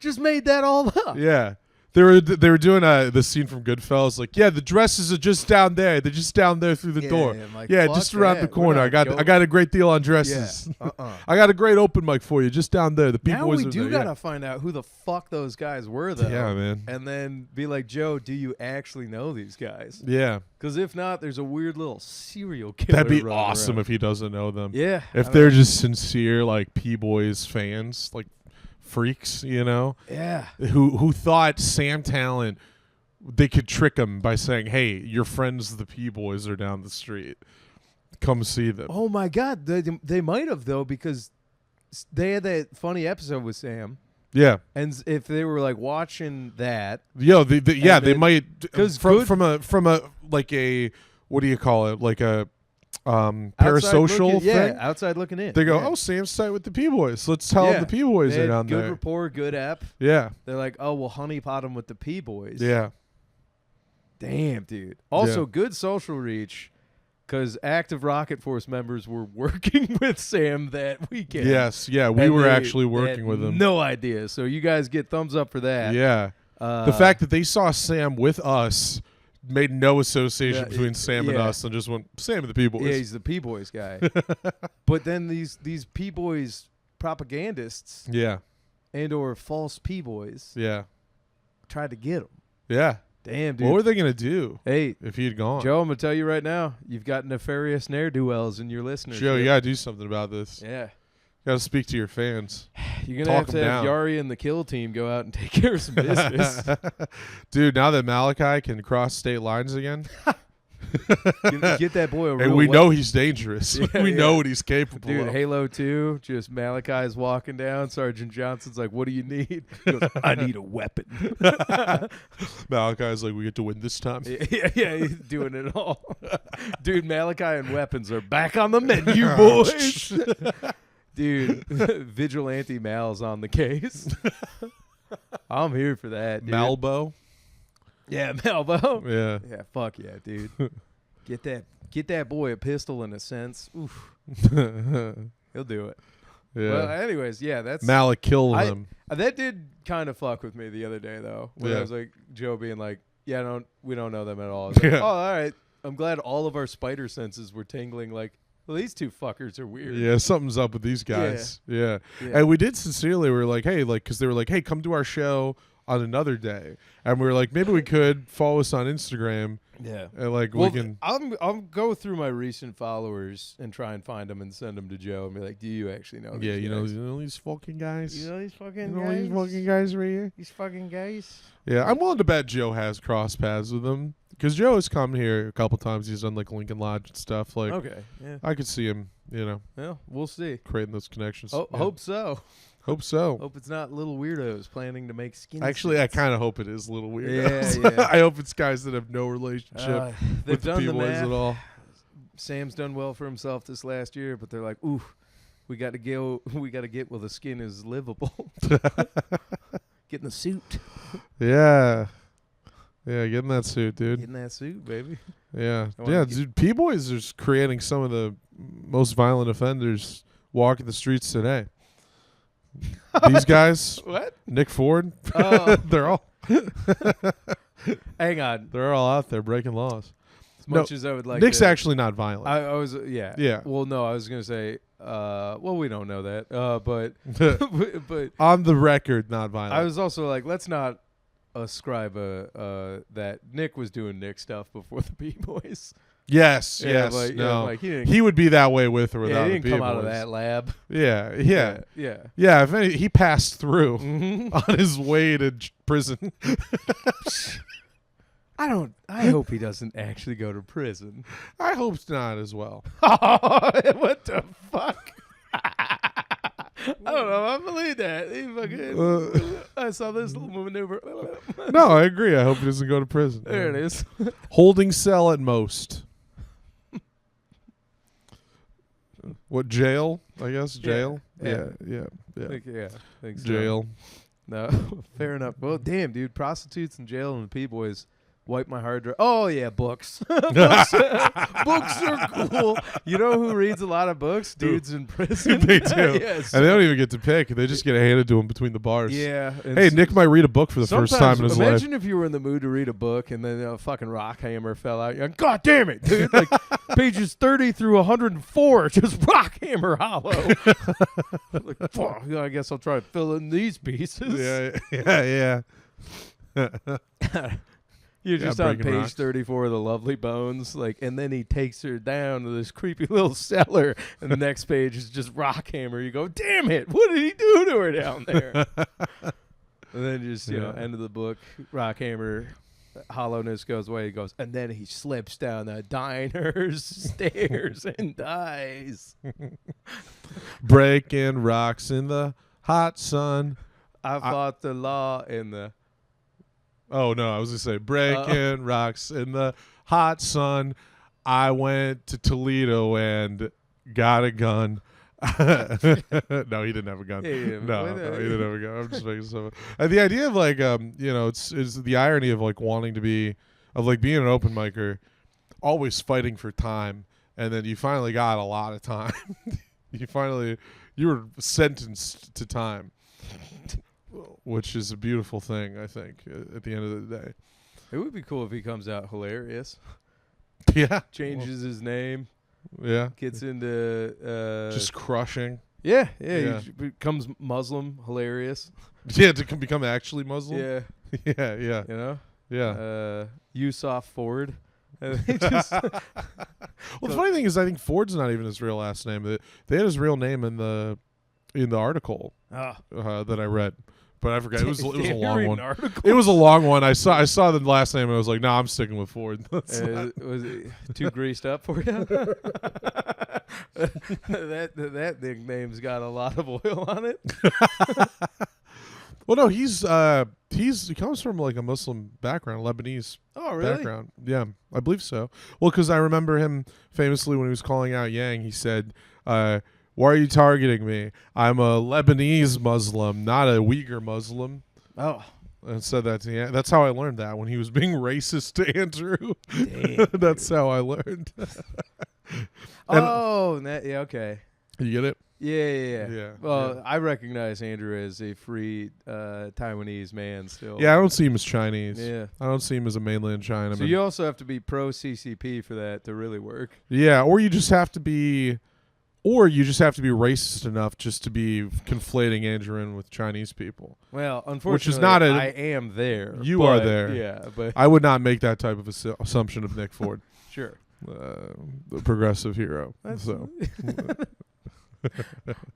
just made that all up. Yeah. They were doing the scene from Goodfellas, like, yeah, the dresses are just down there. They're just down there through the door. I'm like, Yeah, fuck just around that. the corner. We're I not got a great deal on dresses. Yeah. I got a great open mic for you, just down there. The Now P-boys we are do there. gotta find out who the fuck those guys were, though. Yeah, man. And then be like, Joe, do you actually know these guys? Yeah. Because if not, there's a weird little serial killer. That'd be running awesome around. if he doesn't know them. Yeah. If they're just sincere, like, P-boys fans, like freaks, you know? Yeah. Who thought Sam Talent, they could trick him by saying, hey, your friends the P-boys are down the street. Come see them. Oh my God, they might have though, because they had that funny episode with Sam, Yeah. and if they were like watching that, Yo, they then- might 'cause from a like a, what do you call it? Like a parasocial thing. outside looking in. They go, yeah. oh, Sam's tight with the P-boys. Let's tell him the P-boys They are had down good there. rapport, good app. Yeah. They're like, oh, we'll honeypot them with the P-boys. Yeah. Damn, dude. Also, Yeah. good social reach, because active Rocket Force members were working with Sam that weekend. Yes. Yeah. We And were they actually had working with him. No idea. So you guys get thumbs up for that. Yeah. The fact that they saw Sam with us made no association Yeah, between Sam and yeah. us, and just went, Sam and the P-boys. Yeah, he's the P-boys guy. But then these P-boys propagandists Yeah. and or false P-boys Yeah. tried to get him. Yeah. Damn, dude. What were they going to do Hey, if he had gone? Joe, I'm going to tell you right now, you've got nefarious ne'er-do-wells in your listeners. Joe, you got to do something about this. Yeah. You got to speak to your fans. You're going Talk to have 'em down. Yari and the kill team go out and take care of some business. Dude, now that Malachi can cross state lines again, Get that boy a real and we wep- know he's dangerous. Yeah, we yeah. know what he's capable Dude, of. Halo 2, just Malachi's walking down. Sergeant Johnson's like, what do you need? He goes, I need a weapon. Malachi's like, we get to win this time. yeah, he's doing it all. Dude, Malachi and weapons are back on the menu, boys. Dude, Vigilante Mal's on the case. I'm here for that, dude. Malbo. Yeah, Malvo. Yeah. Yeah, fuck yeah, dude. Get that boy a pistol in a sense. Oof. He'll do it. Yeah. Well, anyways, yeah, that's Malik killed I- him. that did kind of fuck with me the other day though. When Yeah. I was like Joe being like, "Yeah, we don't know them at all." I was like, Yeah. oh, all right. I'm glad all of our spider senses were tingling. Like, well, these 2 fuckers are weird. Yeah, something's up with these guys. Yeah. Yeah. And we did sincerely. We were like, hey, like, because they were like, hey, come to our show on another day. And we were like, maybe we could follow us on Instagram. Yeah. And like, Well, we can. I'll go through my recent followers and try and find them and send them to Joe and be like, "Do you actually know?" Yeah, these you know guys? these fucking guys. You know these fucking You know guys. these fucking guys right here. These fucking guys. Yeah, I'm willing to bet Joe has crossed paths with them because Joe has come here a couple times. He's done like Lincoln Lodge and stuff. Like, Okay. Yeah. I could see him, you know, Yeah. We'll see. creating those connections. Oh, Yeah. hope so. Hope so. Hope it's not little weirdos planning to make skin. Actually, I suits. kind of hope it is little weird. Yeah. I hope it's guys that have no relationship They've with the done the P-boys math. at all. Sam's done well for himself this last year, but they're like, "Ooh, we got to go. We got to get where the skin is livable. Get in the suit. Yeah. Yeah, get in that suit, dude. Get in that suit, baby." Yeah. I wanna Yeah, get- dude, P-boys are just creating some of the most violent offenders walking the streets today. These guys, What? Nick Ford, Oh. they're all Hang on. They're all out there breaking laws. As much as I would like Nick's to, actually not violent. I was yeah. Yeah. Well, no, I was gonna say. Well, we don't know that. But but On the record, not violent. I was also like, let's not ascribe that Nick was doing Nick stuff before the B-Boys. Yes, Yeah, yes. like, no. yeah, like he didn't- he would be that way with or Yeah, without he the didn't come out of B-Boys. that lab. Yeah, yeah. Yeah. Yeah, if any, he passed through Mhm. on his way to prison. I hope he doesn't actually go to prison. I hope not as well. What the fuck? I don't know. I believe that. He fucking, I saw this little maneuver. No, I agree. I hope he doesn't go to prison. There it is. Holding cell at most. What, jail? I guess jail. Yeah. Yeah. Yeah. I think so. Jail. No, fair enough. Well, damn, dude. Prostitutes in jail and the P-Boys wipe my hard drive. Oh, yeah, books. Books are cool. You know who reads a lot of books? Dudes in prison. They do. Yes. And they don't even get to pick. They just get handed to them between the bars. Yeah. and Hey, s- Nick might read a book for the first sometimes time in his life. imagine if you were in the mood to read a book and then a fucking rock hammer fell out. You're like, God damn it, dude. Like, pages 30 through 104, just rock hammer hollow. Like, fuck, I guess I'll try to fill in these pieces. Yeah. You're Yeah, just on breaking page rocks. 34 of the Lovely Bones, like, and then he takes her down to this creepy little cellar, and the next page is just rock hammer. You go, damn it, what did he do to her down there? And then just end of the book, rock hammer, hollowness goes away. He goes, and then he slips down the diner's stairs and dies. Breaking rocks in the hot sun. I fought the law in the. Oh, no, I was going to say breaking rocks in the hot sun. I went to Toledo and got a gun. No, he didn't have a gun. Yeah, No, he didn't have a gun. I'm just making stuff up. The idea of like, it's the irony of like wanting to be, of like being an open micer, always fighting for time, and then you finally got a lot of time. You were sentenced to time. Which is a beautiful thing, I think, at the end of the day. It would be cool if he comes out hilarious. Yeah. Changes his name. Yeah. Gets into Just crushing. yeah. Yeah. He becomes Muslim, hilarious. Yeah, to become actually Muslim. Yeah, Yeah. you know. Yeah. Yusuf Ford. And he just Well, the funny thing is, I think Ford's not even his real last name. They had his real name in the article that I read, but I forgot. It was a long one. It was a long one. I saw the last name and I was like, no, I'm sticking with Ford. Was it too greased up for you? that nickname's got a lot of oil on it. Well, no, he comes from like a Muslim background, Lebanese Oh, really? background. Yeah, I believe so. Well, because I remember him famously when he was calling out Yang, he said, "Why are you targeting me? I'm a Lebanese Muslim, not a Uyghur Muslim." Oh, And said that to Yang. That's how I learned that when he was being racist to Andrew. damn. That's how I learned. Yeah, okay. You get it? Yeah. Yeah, Well, yeah. I recognize Andrew as a free Taiwanese man still. Yeah, I don't see him as Chinese. Yeah. I don't see him as a mainland Chinaman. So you also have to be pro CCP for that to really work. Yeah, or you just have to be racist enough just to be conflating Andrew in with Chinese people. Well, unfortunately, Which is not I am there. You are but- there. Yeah, but I would not make that type of assumption of Nick Ford, sure. the progressive hero. That's- So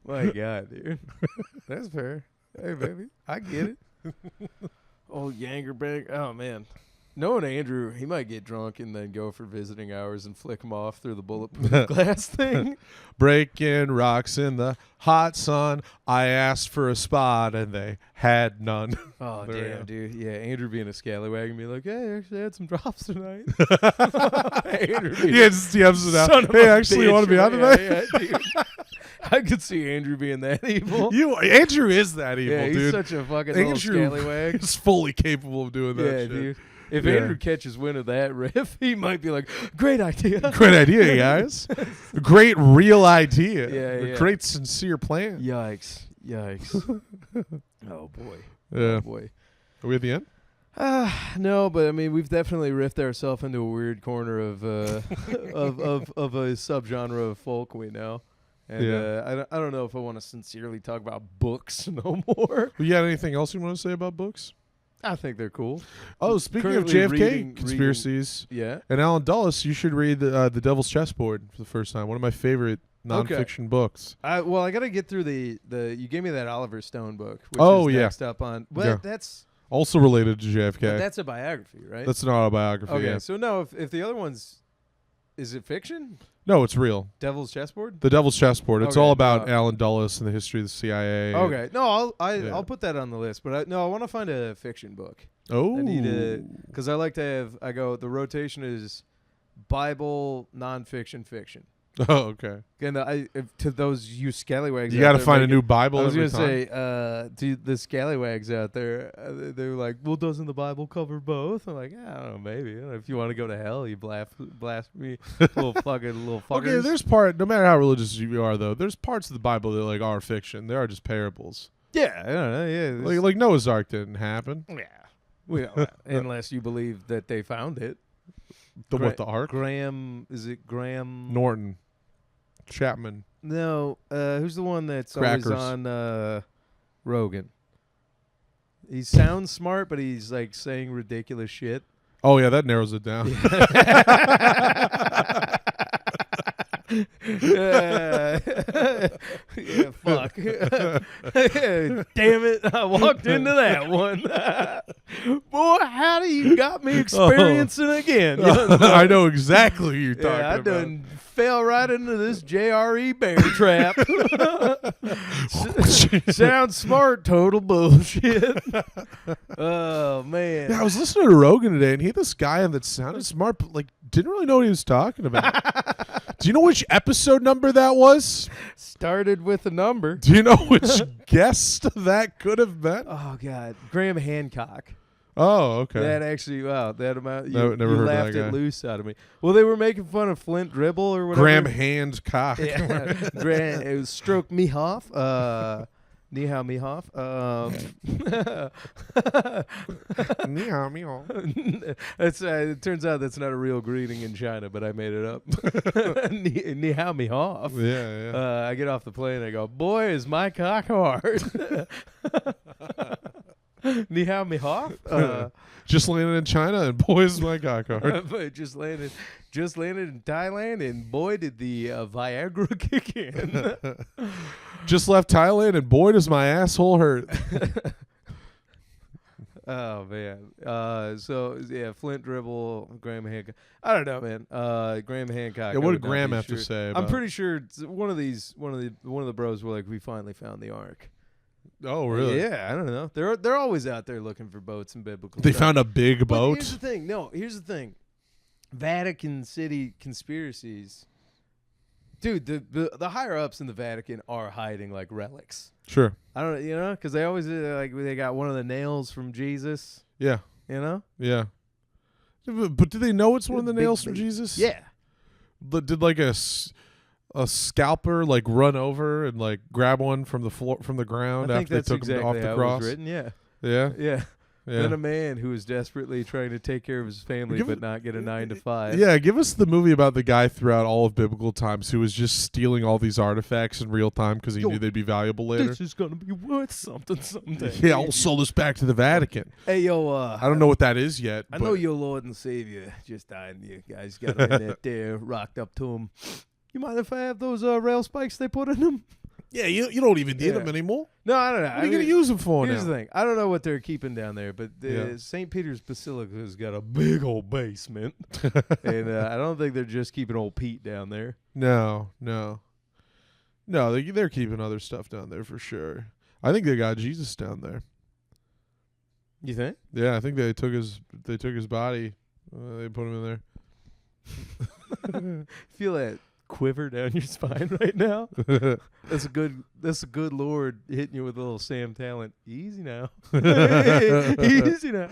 My God, dude. That's fair. Hey, baby. I get it. Oh, Yanger bag. Oh, man. Knowing Andrew, he might get drunk and then go for visiting hours and flick him off through the bulletproof glass thing. breaking rocks in the hot sun. I asked for a spot and they had none. Oh, There we damn, go. dude. Yeah, Andrew being a scallywag and be like, hey, actually, I had some drops tonight. Andrew being Yeah, just DMs it son out. of Hey, a actually, you want to be bitch. on tonight? Yeah, dude. I could see Andrew being that evil. Andrew is that evil, Yeah, he's dude. such a fucking little Andrew scallywag. is fully capable of doing that Yeah, shit. dude. If Yeah. Andrew catches wind of that riff, he might be like, great idea. Great idea, guys. Great real idea. Yeah. Great sincere plan. Yikes. Oh, boy. Yeah. Oh, boy. Are we at the end? No, but I mean, we've definitely riffed ourselves into a weird corner of of a subgenre of folk we know. And Yeah. I don't know if I want to sincerely talk about books no more. You got anything else you want to say about books? I think they're cool. Oh, speaking of Currently JFK reading- conspiracies Yeah. and Alan Dulles, you should read the Devil's Chessboard for the first time. One of my favorite nonfiction books. I got to get through the you gave me that Oliver Stone book. Which Oh, is yeah. next up on. But Yeah. that's Also related to JFK. that's a biography, right? That's an autobiography. okay. Yeah. So no, if the other one's, is it fiction? No, it's real. Devil's Chessboard. The Devil's Chessboard. It's Okay, all about no. Alan Dulles and the history of the CIA. Okay. No, Yeah. I'll put that on the list. But I want to find a fiction book. Oh. I need to, because I like to have. I go. The rotation is Bible, nonfiction, fiction. Oh, okay. And to those you scallywags, You out got to there find a making- new Bible I was every gonna time. say, to the scallywags out there, they're like, "Well, doesn't the Bible cover both?" I'm like, I don't know, maybe. If you want to go to hell, you blasphemy, little fuckers. Okay, there's no matter how religious you are, though, there's parts of the Bible that like are fiction. They are just parables. yeah, I don't know, yeah, Like Noah's Ark didn't happen. yeah. Well, unless you believe that they found it. The Ark? Graham, is it Graham? Norton. Chapman. No, who's the one that's Crackers. always on Rogan? He sounds smart, but he's like saying ridiculous shit. Oh yeah, that narrows it down. Yeah, fuck. Damn it, I walked into that one. Boy, how do you got me experiencing again? I know exactly what you're talking Yeah, I about. done fell right into this JRE bear trap. Sounds smart, total bullshit. Oh man. Yeah, I was listening to Rogan today, and he had this guy that sounded smart, but like didn't really know what he was talking about. Do you know which episode number that was? Started with a number. Do you know which guest that could have been? Oh God, Graham Hancock. Oh, okay. That actually, wow, that amount. You, No, never you heard of that laughed it guy. loose out of me. Well, they were making fun of Flint Dribble or whatever. Graham Hancock. Yeah, it was Stroke Me Hoff. Nihao Me Hoff. That's it turns out that's not a real greeting in China, but I made it up. Nihao Me Hoff. Yeah, yeah. I get off the plane. I go, boy, is my cock hard. Nihao Me Hoff. Just landed in China, and boy, is my cock hard. But just landed in Thailand, and boy, did the Viagra kick in. Just left Thailand, and boy, does my asshole hurt. Oh man. So yeah, Flint Dribble, Graham Hancock. I don't know, man. Graham Hancock. Yeah, I what would did not Graham be have to sure. say I'm about pretty sure one of the bros were like, we finally found the Ark. Oh, really? Yeah, I don't know. They're always out there looking for boats and biblical. They stuff. found a big But boat. here's the thing. No, here's the thing. Vatican City conspiracies. Dude, the higher ups in the Vatican are hiding like relics. Sure. I don't, because they always like they got one of the nails from Jesus. Yeah. Yeah. But do they know it's one of the Big nails from thing. Jesus? Yeah. Did like a scalper like run over and like grab one from the floor from the ground I think after they that's took exactly him off the how cross? it was written. Yeah. Yeah. Yeah. Yeah. Then a man who is desperately trying to take care of his family but not get a 9 to 5. Yeah, give us the movie about the guy throughout all of biblical times who was just stealing all these artifacts in real time because he knew they'd be valuable later. This is gonna be worth something someday. Yeah, I'll sell this back to the Vatican. Hey yo, I don't know what that is yet. I but know your Lord and Savior just died, and you guys got him in that there, rocked up to him. You mind if I have those rail spikes they put in them? Yeah, you don't even need Yeah. them anymore. No, I don't know. What are you going to use them for Here's now? the thing. I don't know what they're keeping down there, but Yeah. St. Peter's Basilica has got a big old basement, and I don't think they're just keeping old Pete down there. No, they're keeping other stuff down there for sure. I think they got Jesus down there. You think? Yeah, I think they took his body. They put him in there. Feel that quiver down your spine right now? That's a good Lord hitting you with a little Sam Talent. Easy now. Easy now.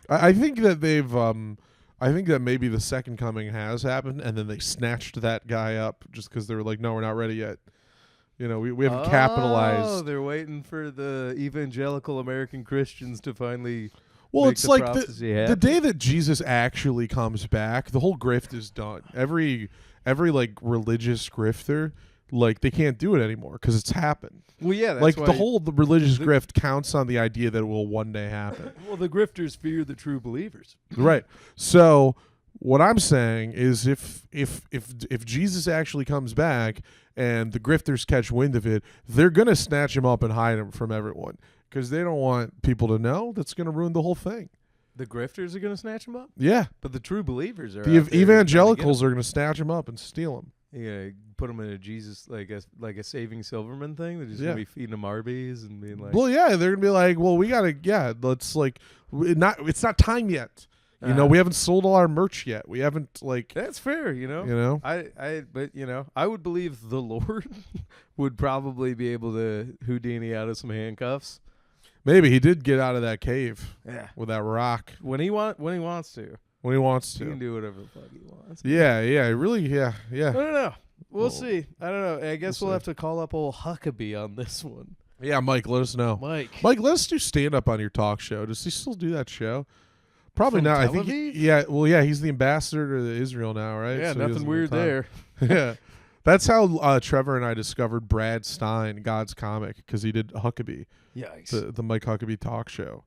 I think that they've I think that maybe the second coming has happened, and then they snatched that guy up just because they were like, no, we're not ready yet. You know, we haven't capitalized. Oh, they're waiting for the evangelical American Christians to finally. Well, make it's the like prophecy the happen. day that Jesus actually comes back, the whole grift is done. Every like religious grifter, like they can't do it anymore because it's happened. Well, yeah, that's Like why the religious grift counts on the idea that it will one day happen. Well, the grifters fear the true believers. Right. So what I'm saying is if Jesus actually comes back and the grifters catch wind of it, they're gonna snatch him up and hide him from everyone because they don't want people to know. That's gonna ruin the whole thing. The grifters are going to snatch them up, Yeah. but the true believers are. The out there evangelicals are gonna snatch him up and steal him. Yeah, put them in a Jesus like a saving Silverman thing. They're just Yeah. gonna be feeding them Arby's and being like, Well, yeah, they're gonna be like, well, we gotta, let's like, it's not time yet. You know, we haven't sold all our merch yet. We haven't like, that's fair, you know. you know. But I would believe the Lord would probably be able to Houdini out of some handcuffs. Maybe he did get out of that cave Yeah, with that rock when he wants to. when he wants He can to. do whatever the fuck he wants. Yeah, really, yeah. I don't know. We'll Well, see. I don't know. I guess we'll we'll see. have to call up old Huckabee on this one. Yeah, Mike, let us know. Mike, Mike, let us do stand up on your talk show. Does he still do that show? Probably From not. I Tel think. Aviv? Yeah. He's the ambassador to Israel now, right? yeah, So he nothing doesn't weird have time. there. Yeah, that's how Trevor and I discovered Brad Stein, God's comic, because he did Huckabee, Yikes. the Mike Huckabee talk show.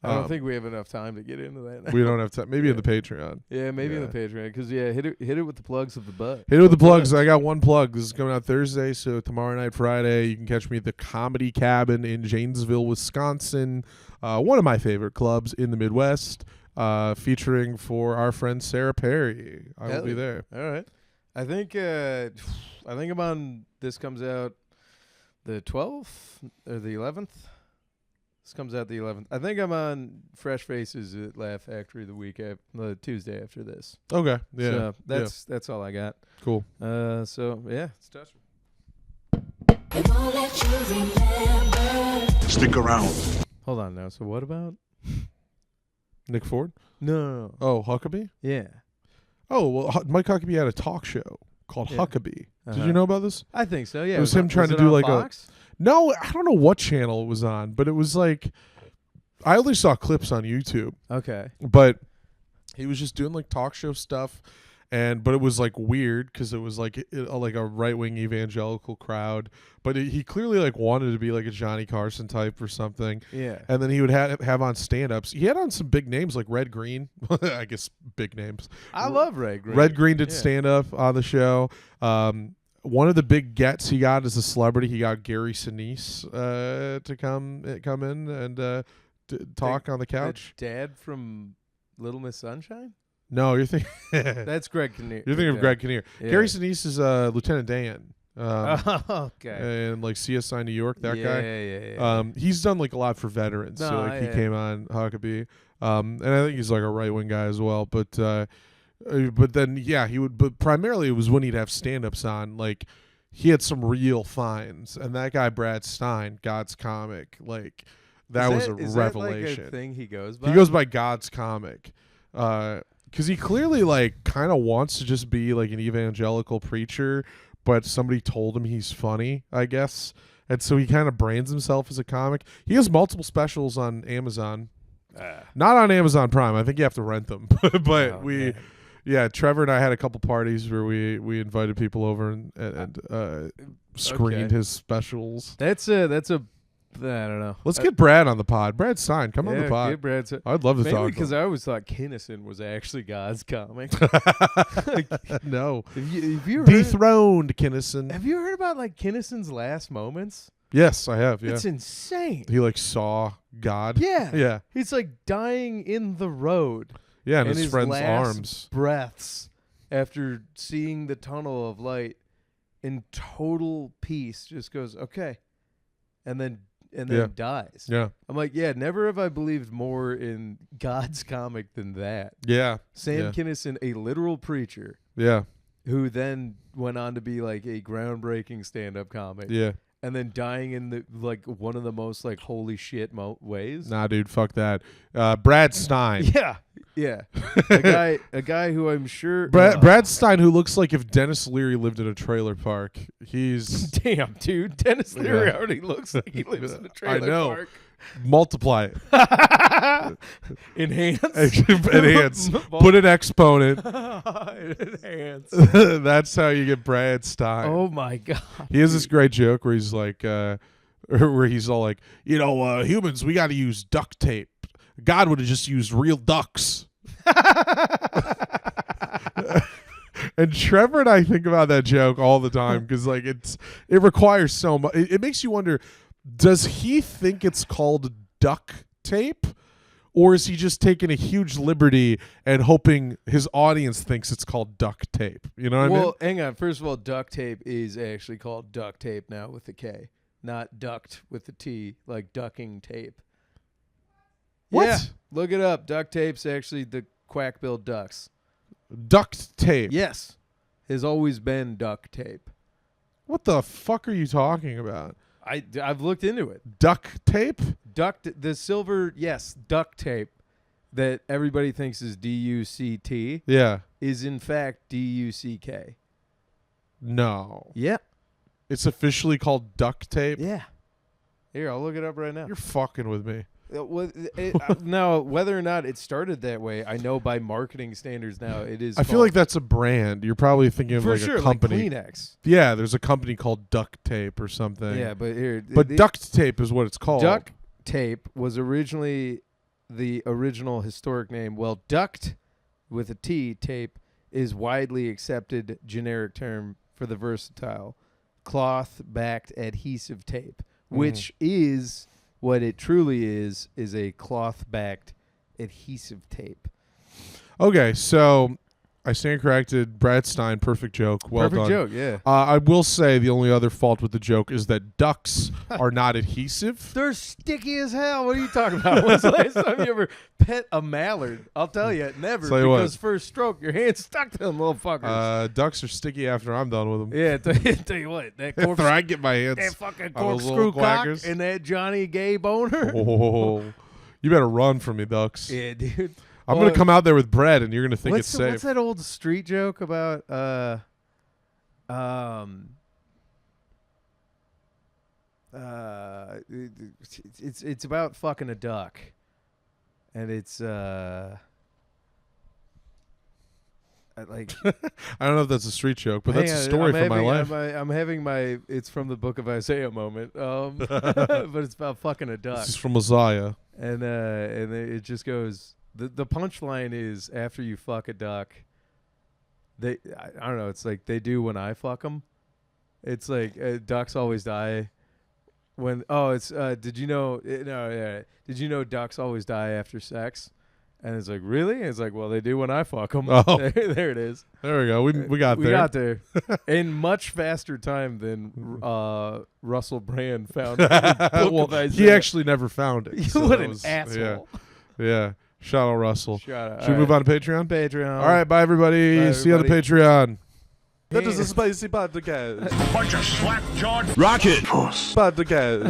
I don't think we have enough time to get into that now. We don't have time. Maybe in the Patreon. Yeah, maybe in Yeah. the Patreon. Because, hit it with the plugs of the butt. Hit it with the plugs. I got one plug. This is coming out Thursday, so tomorrow night, Friday, you can catch me at the Comedy Cabin in Janesville, Wisconsin. One of my favorite clubs in the Midwest, featuring for our friend Sarah Perry. I will Hell be yeah. there. All right. I think I'm on, this comes out the 12th or the 11th. This comes out the 11th. I think I'm on Fresh Faces at Laugh Factory the Tuesday after this. Okay. Yeah. So that's all I got. Cool. So yeah, it's touch. Stick around. Hold on now. So what about? Nick Ford? No. Oh, Huckabee? Yeah. Oh, well, Mike Huckabee had a talk show called Yeah. Huckabee. Did Uh-huh. you know about this? I think so. Yeah. It was him trying to it do on like Fox? No, I don't know what channel it was on, but it was like, I only saw clips on YouTube, Okay. but he was just doing like talk show stuff, but it was like weird because it was like a right wing evangelical crowd, but he clearly like wanted to be like a Johnny Carson type or something, Yeah. and then he would have on stand ups. He had on some big names like Red Green, I guess big names. I love Red Green. Red Green did Yeah. stand up on the show. One of the big gets he got as a celebrity, he got Gary Sinise to come in and talk on the couch. The dad from Little Miss Sunshine? No, you're thinking That's Greg Kinnear. you're thinking of Greg Kinnear. Yeah. Gary Sinise is Lieutenant Dan. Okay. And like CSI New York, that yeah, guy. Yeah. He's done like a lot for veterans. So No, like he yeah. came on Huckabee. And I think he's like a right wing guy as well. But then he would. But primarily it was when he'd have stand ups on. Like he had some real finds, and that guy Brad Stein, God's comic, like that was a is revelation. That like a thing he goes by? He goes by God's comic. Because he clearly like kind of wants to just be like an evangelical preacher, but somebody told him he's funny, I guess, and so he kind of brands himself as a comic. He has multiple specials on Amazon, not on Amazon Prime. I think you have to rent them, but Oh, we. man. Yeah, Trevor and I had a couple parties where we invited people over and screened Okay. his specials. That's a I don't know. Let's get Brad on the pod. Brad Stein, come on the Get pod. Brad to, I'd love to mainly talk. because I always thought Kinnison was actually God's comic. No, Have you heard? dethroned Kinnison. Have you heard about like Kinnison's last moments? Yes, I have. Yeah, It's insane. he like saw God. Yeah. yeah, He's like dying in the road. yeah. In and his friend's last arms. breaths after seeing the tunnel of light in total peace just goes okay, and then Yeah. dies. Yeah, I'm like, yeah, never have I believed more in God's comic than that. yeah, Sam Yeah. Kinison, a literal preacher yeah, who then went on to be like a groundbreaking stand-up comic. yeah. and then dying in the like one of the most like holy shit ways. Nah, dude, fuck that. Brad Stein. Yeah. a guy who I'm sure Brad Stein, who looks like if Dennis Leary lived in a trailer park. He's damn, dude. Dennis Leary already looks like he lives in a trailer I know. park. Multiply it. Enhance. Enhance. Put an exponent. Enhance. That's how you get Brad Stein. Oh my god. He has this great joke where he's like, where he's all like, humans, we got to use duct tape. God would have just used real ducks. And Trevor and I think about that joke all the time because like it requires so much. It makes you wonder. Does he think it's called duct tape, or is he just taking a huge liberty and hoping his audience thinks it's called duct tape? You know what I mean? Well, hang on. First of all, duct tape is actually called duct tape now with a K, not duct with a T, like ducking tape. What? Yeah, look it up. Duct tape's actually the quack-billed ducks. Duct tape. Yes, has always been duct tape. What the fuck are you talking about? I've looked into it. Duct tape? The silver, yes, duct tape that everybody thinks is DUCT Yeah. is in fact DUCK. No. Yeah. It's officially called duct tape? Yeah. Here, I'll look it up right now. You're fucking with me. Now, whether or not it started that way, I know by marketing standards now it is. I feel like that's a brand. You're probably thinking of for like sure, a company. like Kleenex. Yeah, there's a company called Duct Tape or something. Yeah, but here. But duct tape is what it's called. Duct tape was originally the original historic name. Well, duct with a T tape is widely accepted generic term for the versatile cloth-backed adhesive tape, which is what it truly is a cloth-backed adhesive tape. Okay, so I stand corrected. Brad Stein, perfect joke. Well Perfect done. joke, yeah. I will say the only other fault with the joke is that ducks are not adhesive. They're sticky as hell. What are you talking about? When's the last time you ever pet a mallard? I'll tell you, never. Tell you what. Because first stroke, your hand's stuck to them little fuckers. Ducks are sticky after I'm done with them. Yeah, tell you what, that After I get my hands that fucking on those corkscrew little cock quackers. and that Johnny Gay boner. Oh, you better run from me, ducks. Yeah, dude. I'm going to come out there with bread, and you're going to think it's safe. What's that old street joke about? It's about fucking a duck, and it's like I don't know if that's a street joke, but hang that's a on, story from my life. I'm having my. It's from the Book of Isaiah moment, but it's about fucking a duck. This is from Messiah. And it just goes. The punchline is after you fuck a duck, I don't know. It's like they do when I fuck them. It's like ducks always die. Did you know? Did you know ducks always die after sex? And it's like, really? And it's like, well, they do when I fuck them. Oh. There it is. There we go. We got there. We got there in much faster time than Russell Brand found. Well, he actually never found it. So What that an was, asshole. Yeah. Shout out Russell. Shout out. Should we move on to Patreon? Patreon. All right. Bye, everybody. Bye, See you on the everybody. Patreon. That is a spicy podcast. Bunch of slap-jawed Rocket podcast.